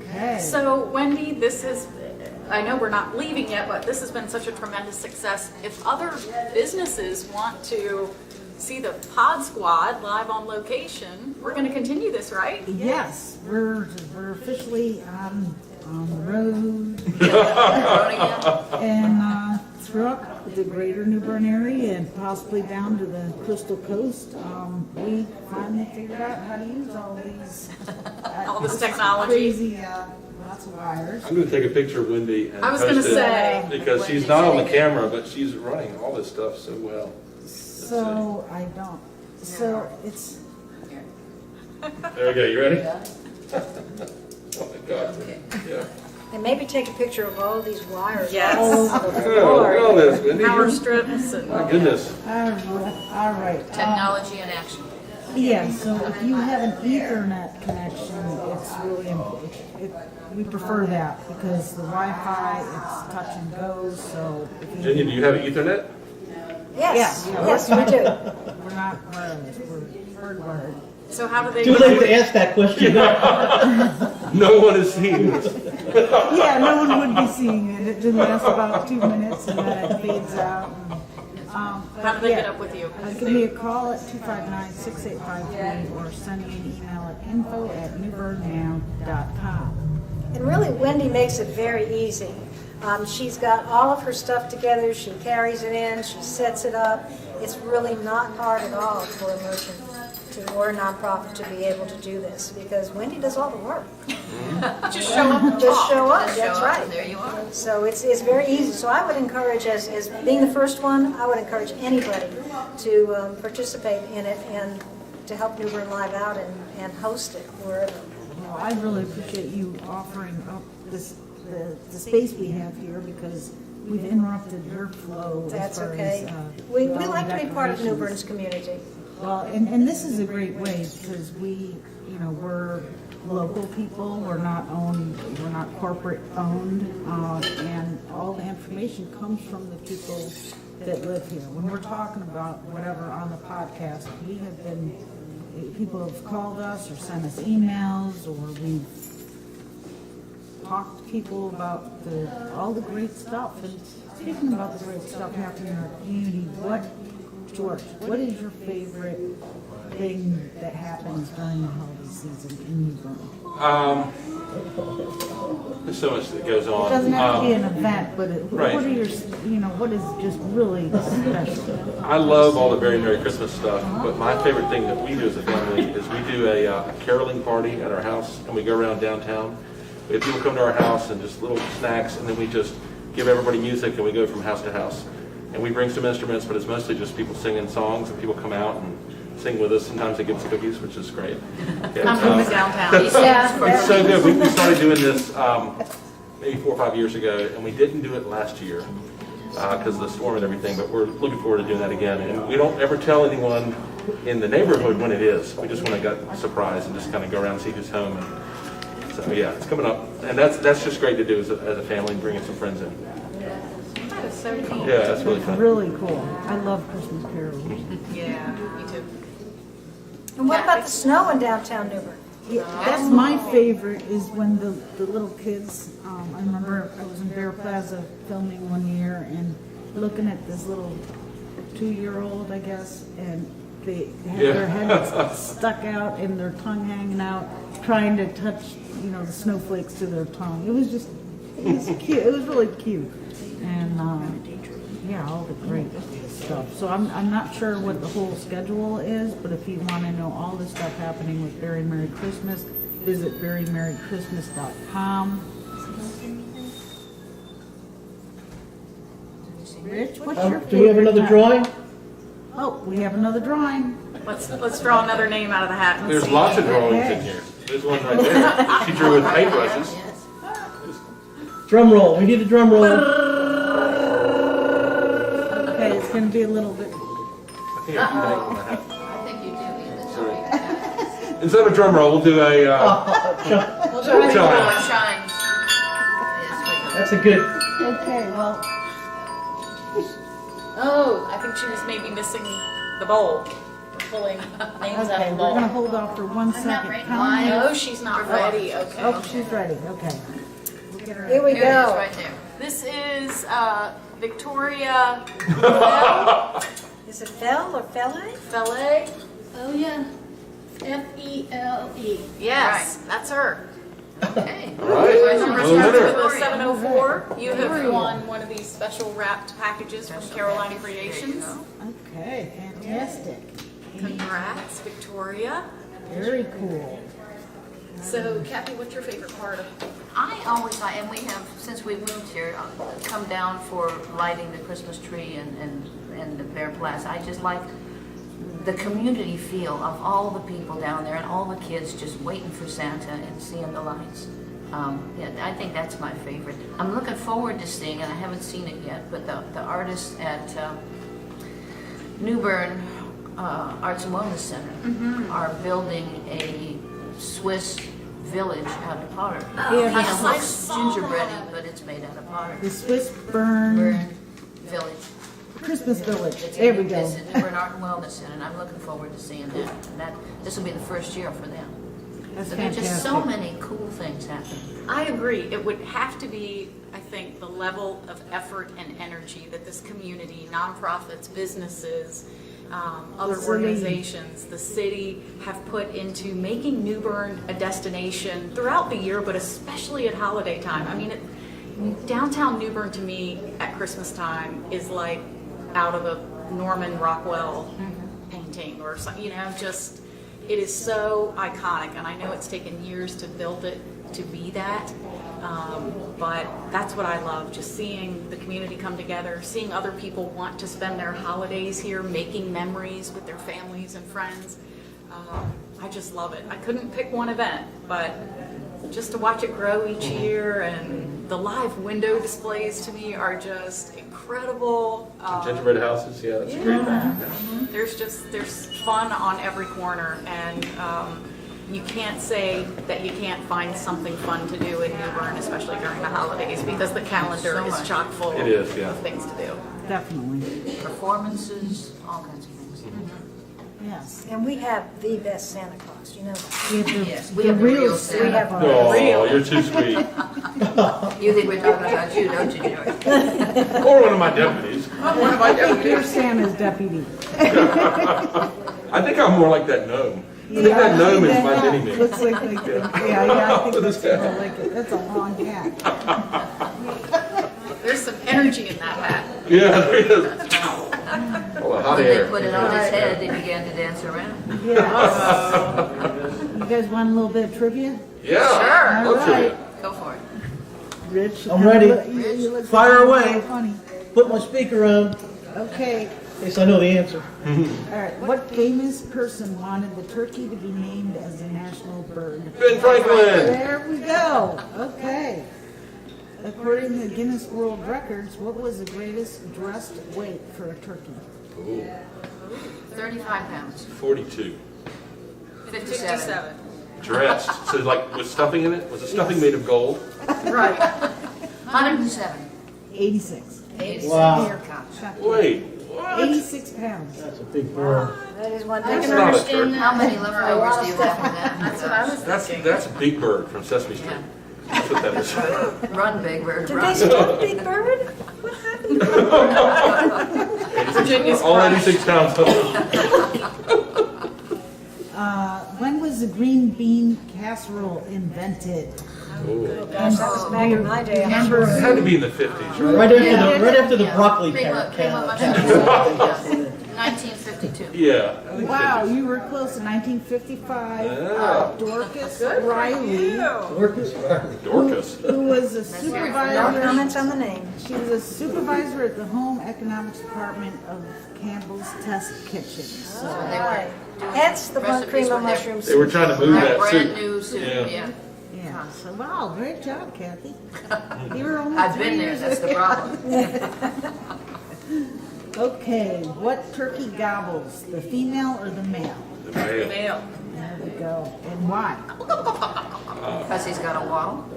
[SPEAKER 1] Okay.
[SPEAKER 4] So, Wendy, this is, I know we're not leaving yet, but this has been such a tremendous success. If other businesses want to see the Pod Squad live on location, we're going to continue this, right?
[SPEAKER 1] Yes, we're officially on the road and throughout the greater New Bern area and possibly down to the Crystal Coast. We finally figured out how to use all these
[SPEAKER 4] All this technology.
[SPEAKER 1] crazy lots of wires.
[SPEAKER 5] I'm going to take a picture of Wendy and
[SPEAKER 4] I was
[SPEAKER 5] post
[SPEAKER 4] gonna
[SPEAKER 5] it,
[SPEAKER 4] say.
[SPEAKER 5] because she's not on the camera, but she's running all this stuff so well.
[SPEAKER 1] So I don't. So it's
[SPEAKER 5] There we go. You ready? Oh my God. Yeah.
[SPEAKER 6] And maybe take a picture of all these wires
[SPEAKER 4] Yes.
[SPEAKER 6] all over the
[SPEAKER 5] Oh,
[SPEAKER 6] floor.
[SPEAKER 5] look at all this, Wendy.
[SPEAKER 4] Power strips and
[SPEAKER 5] My goodness.
[SPEAKER 1] all right.
[SPEAKER 3] Technology in action.
[SPEAKER 1] Yeah, so if you have an Ethernet connection, it's really important. We prefer that because the Wi-Fi, it's touch and go, so if you,
[SPEAKER 5] Virginia, do you have Ethernet?
[SPEAKER 6] Yes,
[SPEAKER 1] Yeah.
[SPEAKER 6] yes, we do.
[SPEAKER 1] we're not wireless, we're hardwired.
[SPEAKER 4] so how do they?
[SPEAKER 2] Too late to ask that question.
[SPEAKER 5] No one is seeing this.
[SPEAKER 1] Yeah, no one would be seeing it. It didn't last about 2 minutes and then it fades out.
[SPEAKER 4] How do they get up with you?
[SPEAKER 1] Give me a call at 259-6853 or send me an email at info@newbernnow.com.
[SPEAKER 6] And really, Wendy makes it very easy. She's got all of her stuff together, she carries it in, she sets it up. It's really not hard at all for a merchant or a nonprofit to be able to do this, because Wendy does all the work.
[SPEAKER 4] Just show up and
[SPEAKER 6] Just
[SPEAKER 4] talk.
[SPEAKER 6] show up,
[SPEAKER 3] Just
[SPEAKER 6] that's
[SPEAKER 3] show up,
[SPEAKER 6] right.
[SPEAKER 3] and there you are.
[SPEAKER 6] So it's very easy. So I would encourage, as being the first one, I would encourage anybody to participate in it and to help New Bern Live out and host it wherever.
[SPEAKER 1] Well, I really appreciate you offering up the space we have here because we've interrupted your flow.
[SPEAKER 6] That's
[SPEAKER 1] as far
[SPEAKER 6] okay.
[SPEAKER 1] As,
[SPEAKER 6] We
[SPEAKER 1] all
[SPEAKER 6] like to be part of New
[SPEAKER 1] decorations.
[SPEAKER 6] Bern's community.
[SPEAKER 1] Well, and this is a great way because we're local people. We're not corporate owned, and all the information comes from the people that live here. When we're talking about whatever on the podcast, people have called us or sent us emails, or we've talked to people about all the great stuff. And speaking about the great stuff happening in our community, George, what is your favorite thing that happens during the holiday season in New Bern?
[SPEAKER 5] There's so much that goes on.
[SPEAKER 1] It doesn't have to be an event, but
[SPEAKER 5] Right.
[SPEAKER 1] what are your, what is just really special?
[SPEAKER 5] I love all the very Merry Christmas stuff, but my favorite thing that we do as a family is we do a caroling party at our house, and we go around downtown. We have people come to our house and just little snacks, and then we just give everybody music, and we go from house to house. And we bring some instruments, but it's mostly just people singing songs, and people come out and sing with us. Sometimes they give us cookies, which is great. Yeah,
[SPEAKER 4] I'm moving downtown.
[SPEAKER 5] it's so good. We started doing this maybe 4 or 5 years ago, and we didn't do it last year because of the storm and everything, but we're looking forward to doing that again. And we don't ever tell anyone in the neighborhood when it is. We just want to get surprised and just kind of go around and see who's home. And so yeah, it's coming up. And that's just great to do as a family and bringing some friends in.
[SPEAKER 4] That is so neat.
[SPEAKER 5] Yeah, that's really fun.
[SPEAKER 1] Really cool. I love Christmas carols.
[SPEAKER 4] Yeah, me too.
[SPEAKER 6] And what about the snow in downtown New Bern?
[SPEAKER 1] Yeah, that's my favorite is when the little kids, I remember I was in Bear Plaza filming one year and looking at this little 2-year-old, I guess, and they had their heads stuck out and their tongue hanging out, trying to touch, the snowflakes to their tongue. It was cute. It was really cute. And, all the great stuff. So I'm not sure what the whole schedule is, but if you want to know all the stuff happening with Very Merry Christmas, visit verymerrychristmas.com. Rich, what's your favorite?
[SPEAKER 2] Do we have another drawing?
[SPEAKER 1] Oh, we have another drawing.
[SPEAKER 4] Let's draw another name out of the hat.
[SPEAKER 5] There's lots of drawings in here. There's one right there. She drew with paintbrushes.
[SPEAKER 2] Drum roll. We need a drum roll.
[SPEAKER 1] Okay, it's going to be a little bit.
[SPEAKER 5] I think I can make one.
[SPEAKER 3] I think you do need this.
[SPEAKER 5] Instead of a drum roll, we'll do a
[SPEAKER 3] We'll try to
[SPEAKER 5] chime.
[SPEAKER 3] shine. Yes,
[SPEAKER 2] That's a good.
[SPEAKER 1] Okay, well,
[SPEAKER 4] Oh, I think she was maybe missing the bowl. We're pulling names out
[SPEAKER 1] okay,
[SPEAKER 4] of the
[SPEAKER 1] we're going to
[SPEAKER 4] bowl.
[SPEAKER 1] hold off for 1 second.
[SPEAKER 3] ready.
[SPEAKER 1] Colleen?
[SPEAKER 4] No, she's not ready. Okay.
[SPEAKER 1] Oh, she's ready. Okay. We'll get her
[SPEAKER 6] Here we
[SPEAKER 3] Here it is,
[SPEAKER 6] go.
[SPEAKER 3] right there.
[SPEAKER 4] This is Victoria
[SPEAKER 6] Is it Fell or Felle?
[SPEAKER 4] Felle.
[SPEAKER 7] Oh, yeah. F-E-L-E.
[SPEAKER 4] Yes, that's her.
[SPEAKER 3] Okay.
[SPEAKER 5] All right.
[SPEAKER 4] Congratulations
[SPEAKER 5] Well,
[SPEAKER 4] for the 704. You have won one of these special wrapped packages from Carolina Creations.
[SPEAKER 1] Okay, fantastic.
[SPEAKER 4] Congrats, Victoria.
[SPEAKER 1] Very cool.
[SPEAKER 4] So, Kathy, what's your favorite part of
[SPEAKER 3] I always like, and we have, since we moved here, come down for lighting the Christmas tree and the Bear Plaza. I just like the community feel of all the people down there and all the kids just waiting for Santa and seeing the lights. I think that's my favorite. I'm looking forward to seeing it. I haven't seen it yet, but the artists at New Bern Arts and Wellness Center are building a Swiss village out of pottery.
[SPEAKER 1] Yeah,
[SPEAKER 3] Kind of
[SPEAKER 4] I
[SPEAKER 3] looks
[SPEAKER 4] saw
[SPEAKER 3] gingerbready, but it's made out of pottery.
[SPEAKER 1] The Swiss Bern
[SPEAKER 3] Bern Village.
[SPEAKER 1] Christmas Village.
[SPEAKER 3] It's
[SPEAKER 1] There we
[SPEAKER 3] in
[SPEAKER 1] go.
[SPEAKER 3] It's in New Bern Art and Wellness Center, and I'm looking forward to seeing that. And this will be the first year for them.
[SPEAKER 1] That's
[SPEAKER 3] So there's just so
[SPEAKER 1] fantastic.
[SPEAKER 3] many cool things happening.
[SPEAKER 4] I agree. It would have to be, I think, the level of effort and energy that this community, nonprofits, businesses, other
[SPEAKER 1] city.
[SPEAKER 4] organizations, the city have put into making New Bern a destination throughout the year, but especially at holiday time. I mean, downtown New Bern to me at Christmas time is like out of a Norman Rockwell painting or something, just, it is so iconic, and I know it's taken years to build it to be that, but that's what I love, just seeing the community come together, seeing other people want to spend their holidays here, making memories with their families and friends. I just love it. I couldn't pick one event, but just to watch it grow each year, and the live window displays to me are just incredible.
[SPEAKER 5] Gingerbread houses, yeah, that's great.
[SPEAKER 4] There's fun on every corner, and you can't say that you can't find something fun to do in New Bern, especially during the holidays, because the calendar
[SPEAKER 3] So
[SPEAKER 4] is
[SPEAKER 3] much.
[SPEAKER 4] chock full
[SPEAKER 5] It is, yeah.
[SPEAKER 4] of things to do.
[SPEAKER 1] Definitely.
[SPEAKER 3] Performances, all kinds of things.
[SPEAKER 1] Yes.
[SPEAKER 6] And we have the best Santa Claus, you know that.
[SPEAKER 1] We have the,
[SPEAKER 3] Yes, we have the real Santa.
[SPEAKER 6] We have our
[SPEAKER 5] Oh, you're too sweet.
[SPEAKER 3] You think we're talking about you, don't you, Joy?
[SPEAKER 5] Or one of my deputies.
[SPEAKER 3] One of my
[SPEAKER 1] You're Santa's deputy.
[SPEAKER 5] I think I'm more like that gnome. I think that gnome is my mini me.
[SPEAKER 1] Looks like, I think that's more like it. That's a long hat.
[SPEAKER 4] There's some energy in that hat.
[SPEAKER 5] Yeah, there is. Oh, hot
[SPEAKER 3] When they
[SPEAKER 5] air.
[SPEAKER 3] put it on his head, they began to dance around.
[SPEAKER 1] Yes. You guys want a little bit of trivia?
[SPEAKER 5] Yeah.
[SPEAKER 3] Sure.
[SPEAKER 5] Love trivia.
[SPEAKER 3] Go for
[SPEAKER 1] Rich.
[SPEAKER 2] I'm ready.
[SPEAKER 1] You look
[SPEAKER 2] Fire away.
[SPEAKER 1] funny.
[SPEAKER 2] Put my speaker on,
[SPEAKER 1] Okay.
[SPEAKER 2] in case I know the answer.
[SPEAKER 1] All right. What famous person wanted the turkey to be named as a national bird?
[SPEAKER 5] Ben Franklin.
[SPEAKER 1] There we go. Okay. According to Guinness World Records, what was the greatest dressed weight for a turkey?
[SPEAKER 3] 35 pounds.
[SPEAKER 5] 42.
[SPEAKER 3] 57.
[SPEAKER 5] Dressed. So like with stuffing in it? Was the stuffing made of gold?
[SPEAKER 3] Right. 107.
[SPEAKER 1] 86.
[SPEAKER 2] Wow.
[SPEAKER 5] Wait, what?
[SPEAKER 1] 86 pounds.
[SPEAKER 2] That's a big bird.
[SPEAKER 6] That is one
[SPEAKER 7] I
[SPEAKER 6] thing.
[SPEAKER 7] can
[SPEAKER 5] not a
[SPEAKER 7] understand
[SPEAKER 5] turkey.
[SPEAKER 3] How
[SPEAKER 7] that.
[SPEAKER 3] many leftovers do you have from that?
[SPEAKER 4] That's what I was
[SPEAKER 5] That's
[SPEAKER 4] thinking.
[SPEAKER 5] Big Bird from Sesame Street. That's what that is.
[SPEAKER 3] Run, Big Bird,
[SPEAKER 6] Did they
[SPEAKER 3] run.
[SPEAKER 6] stop Big Bird? What happened?
[SPEAKER 4] Virginia's
[SPEAKER 5] All
[SPEAKER 4] crushed.
[SPEAKER 5] 86 pounds.
[SPEAKER 1] When was the green bean casserole invented?
[SPEAKER 6] Gosh, that was back in my day.
[SPEAKER 5] It had to be in the 50s, right?
[SPEAKER 2] Right after the broccoli
[SPEAKER 3] Cream of mushroom.
[SPEAKER 2] can.
[SPEAKER 3] 1952.
[SPEAKER 5] Yeah.
[SPEAKER 1] Wow, you were close to 1955.
[SPEAKER 5] Yeah.
[SPEAKER 1] Dorcas Riley,
[SPEAKER 5] Dorcas.
[SPEAKER 1] who was a
[SPEAKER 6] No
[SPEAKER 1] supervisor.
[SPEAKER 6] comments on the name.
[SPEAKER 1] She was a supervisor at the Home Economics Department of Campbell's Test Kitchen. So,
[SPEAKER 3] They were doing
[SPEAKER 6] Hence the
[SPEAKER 3] recipes
[SPEAKER 6] cream
[SPEAKER 3] with
[SPEAKER 6] of
[SPEAKER 3] their-
[SPEAKER 6] mushrooms.
[SPEAKER 5] They were trying to move
[SPEAKER 3] their
[SPEAKER 5] that
[SPEAKER 3] brand
[SPEAKER 5] soup.
[SPEAKER 3] new soup,
[SPEAKER 5] Yeah.
[SPEAKER 3] yeah.
[SPEAKER 1] yeah. So, wow, great job, Kathy. You were only
[SPEAKER 3] I've
[SPEAKER 1] 3
[SPEAKER 3] been there,
[SPEAKER 1] years
[SPEAKER 3] that's the
[SPEAKER 1] ahead.
[SPEAKER 3] problem.
[SPEAKER 1] Okay, what turkey gobbles, the female or the male?
[SPEAKER 5] The male.
[SPEAKER 4] Male.
[SPEAKER 1] There we go. And why?
[SPEAKER 3] Because he's got a waddle.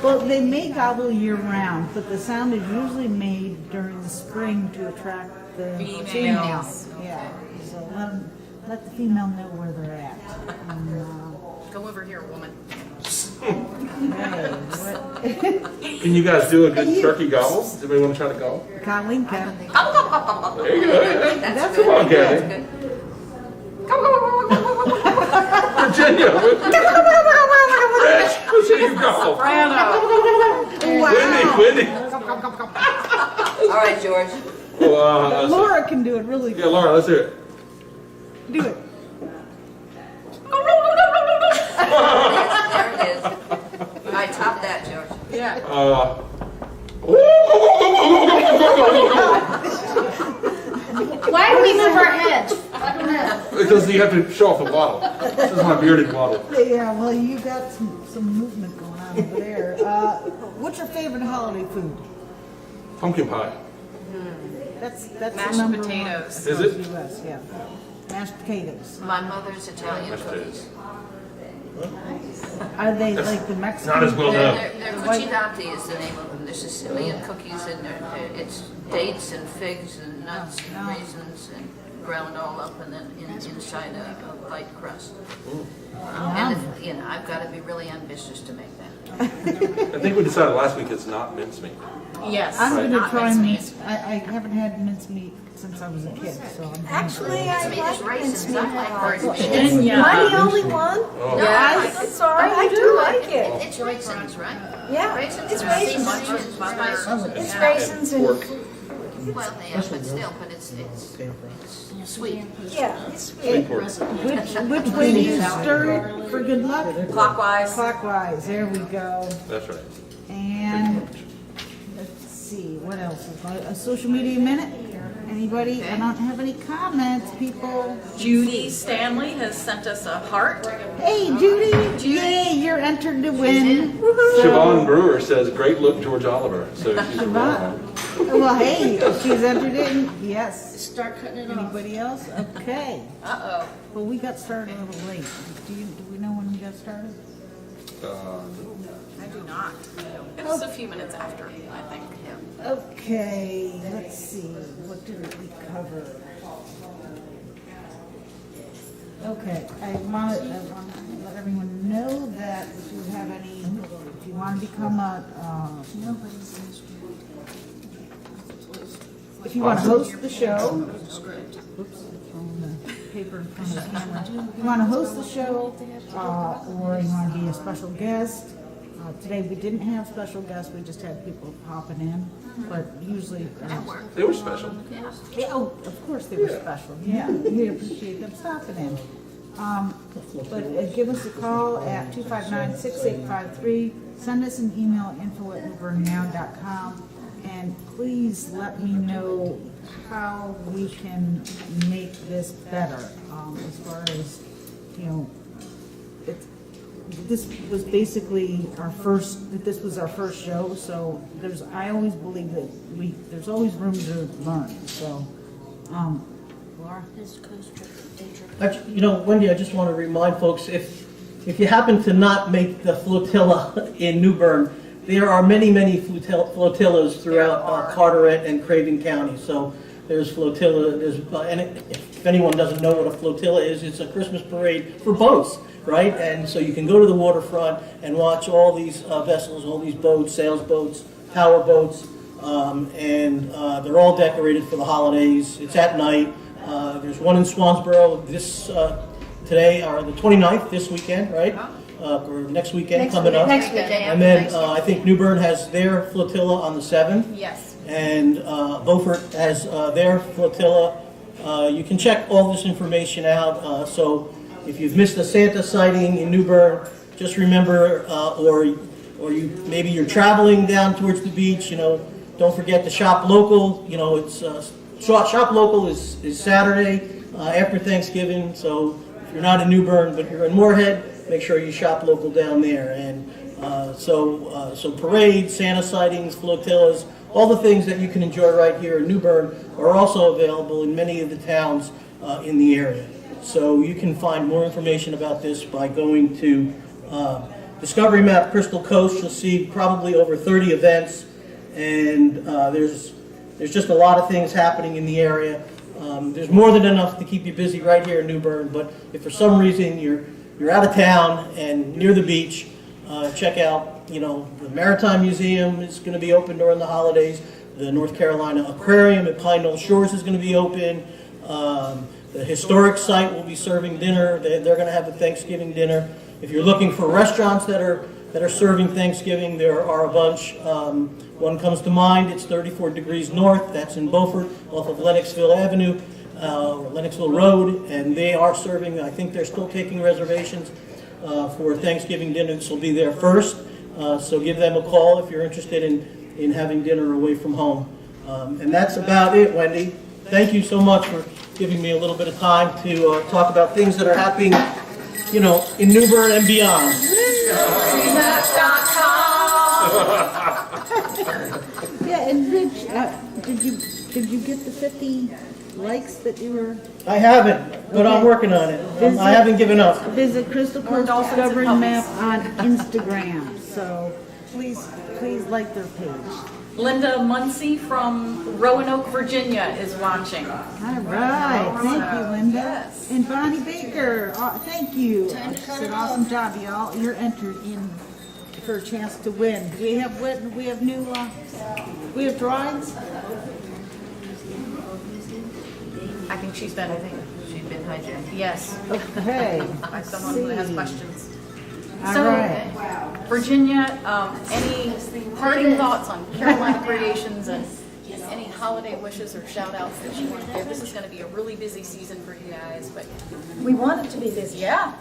[SPEAKER 1] Well, they may gobble year round, but the sound is usually made during the spring to attract the
[SPEAKER 4] Females.
[SPEAKER 1] females. Yeah, so let the female know where they're at. And,
[SPEAKER 4] Come over here, woman.
[SPEAKER 1] hey, what?
[SPEAKER 5] Can you guys do a good turkey gobble? Does anybody want to try to gobble?
[SPEAKER 1] Colleen, Kat.
[SPEAKER 5] There you go.
[SPEAKER 3] That's
[SPEAKER 5] Come on,
[SPEAKER 3] good.
[SPEAKER 5] Kathy. Virginia. Rich, let's see you gobble. Wendy.
[SPEAKER 3] All right, George.
[SPEAKER 1] Laura can do it really
[SPEAKER 5] Yeah,
[SPEAKER 1] good.
[SPEAKER 5] Laura, let's hear it.
[SPEAKER 1] Do it.
[SPEAKER 3] There it is. I topped that, George.
[SPEAKER 4] Yeah.
[SPEAKER 7] Why do we move our heads? I don't know.
[SPEAKER 5] Because you have to show off the waddle. This is my bearded waddle.
[SPEAKER 1] Yeah, well, you got some movement going on over there. What's your favorite holiday food?
[SPEAKER 5] Pumpkin pie.
[SPEAKER 1] That's
[SPEAKER 4] Mashed
[SPEAKER 1] the number
[SPEAKER 4] potatoes.
[SPEAKER 1] one.
[SPEAKER 5] Is it?
[SPEAKER 1] US, yeah. Mashed potatoes.
[SPEAKER 3] My mother's Italian
[SPEAKER 5] Mashed
[SPEAKER 3] cookies.
[SPEAKER 1] Are they like the Mexican?
[SPEAKER 5] Not as well known.
[SPEAKER 3] They're cucinati is the name of them. They're Sicilian cookies, and it's dates and figs and nuts and raisins and ground all up, and then inside a light crust. And I've got to be really ambitious to make that.
[SPEAKER 5] I think we decided last week it's not mincemeat.
[SPEAKER 4] Yes.
[SPEAKER 1] I'm going to
[SPEAKER 4] not
[SPEAKER 1] try
[SPEAKER 4] mincemeat.
[SPEAKER 1] mince. I haven't had mincemeat since I was a kid, so I'm
[SPEAKER 6] Actually, I
[SPEAKER 3] Mincemeat is
[SPEAKER 6] like
[SPEAKER 3] raisins.
[SPEAKER 6] mincemeat.
[SPEAKER 3] I like raisins.
[SPEAKER 6] Am I the only one?
[SPEAKER 3] No,
[SPEAKER 6] I'm sorry, I do like it.
[SPEAKER 3] It's raisins, right?
[SPEAKER 6] Yeah,
[SPEAKER 3] Raisins
[SPEAKER 6] it's
[SPEAKER 3] and
[SPEAKER 6] raisins.
[SPEAKER 3] spices, spices.
[SPEAKER 6] It's raisins and,
[SPEAKER 5] Pork.
[SPEAKER 3] Well, yeah, but still, but it's sweet.
[SPEAKER 6] yeah, it's
[SPEAKER 5] Sweet
[SPEAKER 6] sweet.
[SPEAKER 5] pork.
[SPEAKER 1] Which way do you stir it for good luck?
[SPEAKER 4] Clockwise.
[SPEAKER 1] Clockwise. There we go.
[SPEAKER 5] That's right.
[SPEAKER 1] And let's see, what else? A social media minute? Anybody? I don't have any comments, people.
[SPEAKER 4] Judy Stanley has sent us a heart.
[SPEAKER 1] Hey, Judy! Yay, you're entered to win.
[SPEAKER 5] Siobhan Brewer says, "Great look, George Oliver." So she's wrong.
[SPEAKER 1] Well, hey, she's entered in. Yes.
[SPEAKER 7] Start cutting it off.
[SPEAKER 1] Anybody else? Okay.
[SPEAKER 4] Uh-oh.
[SPEAKER 1] Well, we got started a little late. Do we know when we got started?
[SPEAKER 4] I do not. It was a few minutes after, I think.
[SPEAKER 1] Okay, let's see. What did we cover? Okay, I want to let everyone know that if you have any, if you want to become if you want to host the show, oops, on the paper in front of the camera. If you want to host the show, or you want to be a special guest. Today we didn't have special guests, we just had people popping in, but usually.
[SPEAKER 5] They were special.
[SPEAKER 1] Yeah, oh, of course they were special, yeah. We appreciate them stopping in. But give us a call at 259-6853. Send us an email at info@newbernnow.com. And please let me know how we can make this better, as far as, this was basically this was our first show, so I always believe that there's always room to learn, so, Laura?
[SPEAKER 2] Wendy, I just want to remind folks, if you happen to not make the flotilla in New Bern, there are many, many flotillas throughout Carteret and Craven County. So there's flotilla, and if anyone doesn't know what a flotilla is, it's a Christmas parade for boats, right? And so you can go to the waterfront and watch all these vessels, all these boats, sails boats, power boats, and they're all decorated for the holidays. It's at night. There's one in Swansboro today, or the 29th, this weekend, right? Or next weekend coming up.
[SPEAKER 7] Next weekend.
[SPEAKER 2] And then I think New Bern has their flotilla on the 7th.
[SPEAKER 4] Yes.
[SPEAKER 2] And Beaufort has their flotilla. You can check all this information out. So if you've missed a Santa sighting in New Bern, just remember, or maybe you're traveling down towards the beach, don't forget to shop local. It's shop local is Saturday after Thanksgiving. So if you're not in New Bern but you're in Moorhead, make sure you shop local down there. And so parades, Santa sightings, flotillas, all the things that you can enjoy right here in New Bern are also available in many of the towns in the area. So you can find more information about this by going to Discovery Map Crystal Coast. You'll see probably over 30 events, and there's just a lot of things happening in the area. There's more than enough to keep you busy right here in New Bern, but if for some reason you're out of town and near the beach, check out, the Maritime Museum is going to be open during the holidays. The North Carolina Aquarium at Pine Knoll Shores is going to be open. The historic site will be serving dinner. They're going to have a Thanksgiving dinner. If you're looking for restaurants that are serving Thanksgiving, there are a bunch. One comes to mind. It's 34 Degrees North. That's in Beaufort, off of Lennoxville Avenue, or Lennoxville Road, and they are serving. I think they're still taking reservations for Thanksgiving dinner. This will be there first. So give them a call if you're interested in having dinner away from home. And that's about it, Wendy. Thank you so much for giving me a little bit of time to talk about things that are happening, in New Bern and beyond.
[SPEAKER 1] Yeah, and Rich, did you get the 50 likes that you were?
[SPEAKER 2] I haven't, but I'm working on it. I haven't given up.
[SPEAKER 1] Visit Crystal Coast Discovery Map on Instagram. So please like their page.
[SPEAKER 4] Linda Muncie from Roanoke, Virginia is watching.
[SPEAKER 1] All right, thank you, Linda.
[SPEAKER 4] Yes.
[SPEAKER 1] And Bonnie Baker, thank you. It's an awesome job, y'all. You're entered in for a chance to win. We have drawings.
[SPEAKER 3] I think she's been hijacked.
[SPEAKER 4] Yes.
[SPEAKER 1] Okay.
[SPEAKER 4] By someone who has questions.
[SPEAKER 1] All
[SPEAKER 4] So,
[SPEAKER 1] right.
[SPEAKER 4] Virginia, any parting thoughts on Carolina Creations and any holiday wishes or shout outs that you want to give? This is going to be a really busy season for you guys, but
[SPEAKER 6] We want it to be busy.
[SPEAKER 4] yeah.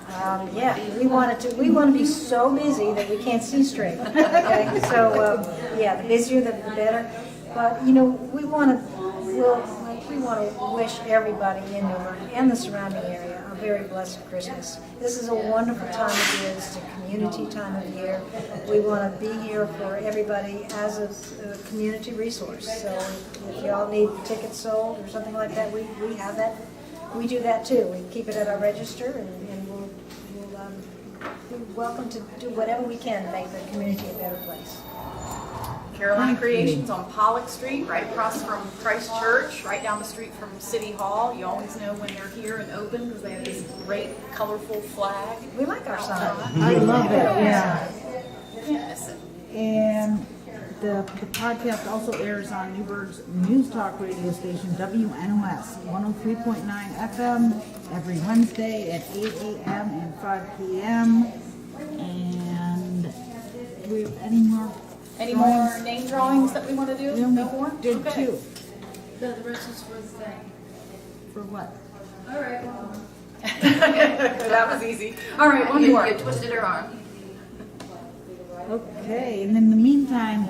[SPEAKER 6] We want to be so busy that we can't see straight. Okay, so the busier the better. But we want to wish everybody in New Bern and the surrounding area a very blessed Christmas. This is a wonderful time of year. It's a community time of year. We want to be here for everybody as a community resource. So if y'all need tickets sold or something like that, we have that. We do that too. We keep it at our register, and we're welcome to do whatever we can to make the community a better place.
[SPEAKER 4] Carolina Creations on Pollock Street, right across from Christ Church, right down the street from City Hall. You always know when they're here and open because they have this great, colorful flag.
[SPEAKER 6] We like our sign.
[SPEAKER 1] I love it, yeah.
[SPEAKER 4] Can't miss it.
[SPEAKER 1] And the podcast also airs on New Bern's News Talk radio station, WNOS 103.9 FM, every Wednesday at 8 a.m. and 5 p.m. And do we have any more?
[SPEAKER 4] Any more name drawings that we want to do?
[SPEAKER 1] We only
[SPEAKER 4] No more?
[SPEAKER 1] did
[SPEAKER 4] Okay.
[SPEAKER 1] 2.
[SPEAKER 7] The rest is for the thing.
[SPEAKER 1] For what?
[SPEAKER 7] All right, well,
[SPEAKER 4] That was easy. All right, one more.
[SPEAKER 3] You twisted her arm.
[SPEAKER 1] Okay, and in the meantime,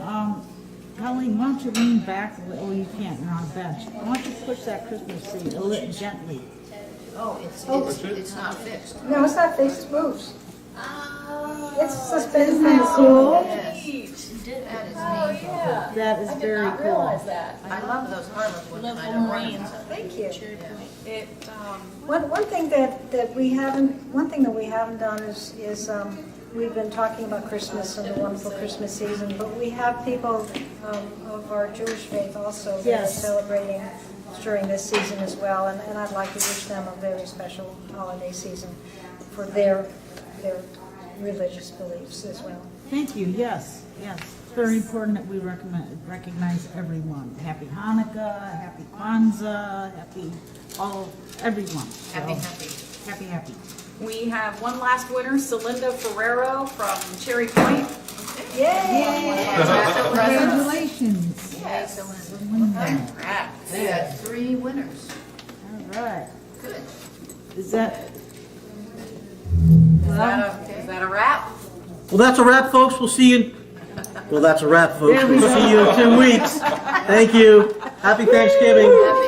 [SPEAKER 1] Colleen, why don't you lean back, oh, you can't, you're on a bench. Why don't you push that Christmas seat a little gently?
[SPEAKER 3] Oh, it's not fixed.
[SPEAKER 6] No, it's not fixed, it moves. It's suspended.
[SPEAKER 1] Isn't that cool?
[SPEAKER 3] Yes. That is neat.
[SPEAKER 1] That is very cool.
[SPEAKER 3] I love those harlequin kind
[SPEAKER 7] Local
[SPEAKER 3] of
[SPEAKER 7] Marines.
[SPEAKER 3] ornaments.
[SPEAKER 6] Thank you.
[SPEAKER 4] It,
[SPEAKER 6] One thing that we haven't done is we've been talking about Christmas and the wonderful Christmas season, but we have people of our Jewish faith also that are
[SPEAKER 1] Yes.
[SPEAKER 6] celebrating during this season as well, and I'd like to wish them a very special holiday season for their religious beliefs as well.
[SPEAKER 1] Thank you, yes, yes. It's very important that we recognize everyone. Happy Hanukkah, happy Kwanzaa, everyone. So,
[SPEAKER 3] Happy.
[SPEAKER 1] Happy.
[SPEAKER 4] we have one last winner, Celinda Ferrero from Cherry Point.
[SPEAKER 1] Congratulations.
[SPEAKER 3] Yes.
[SPEAKER 1] All
[SPEAKER 3] We had 3 winners.
[SPEAKER 1] right.
[SPEAKER 3] Good.
[SPEAKER 1] Is that,
[SPEAKER 4] Is that a wrap?
[SPEAKER 2] Well, that's a wrap, folks. We'll see you. Well, that's a wrap, folks. We'll see you in 2 weeks. Thank you. Happy Thanksgiving.
[SPEAKER 3] Happy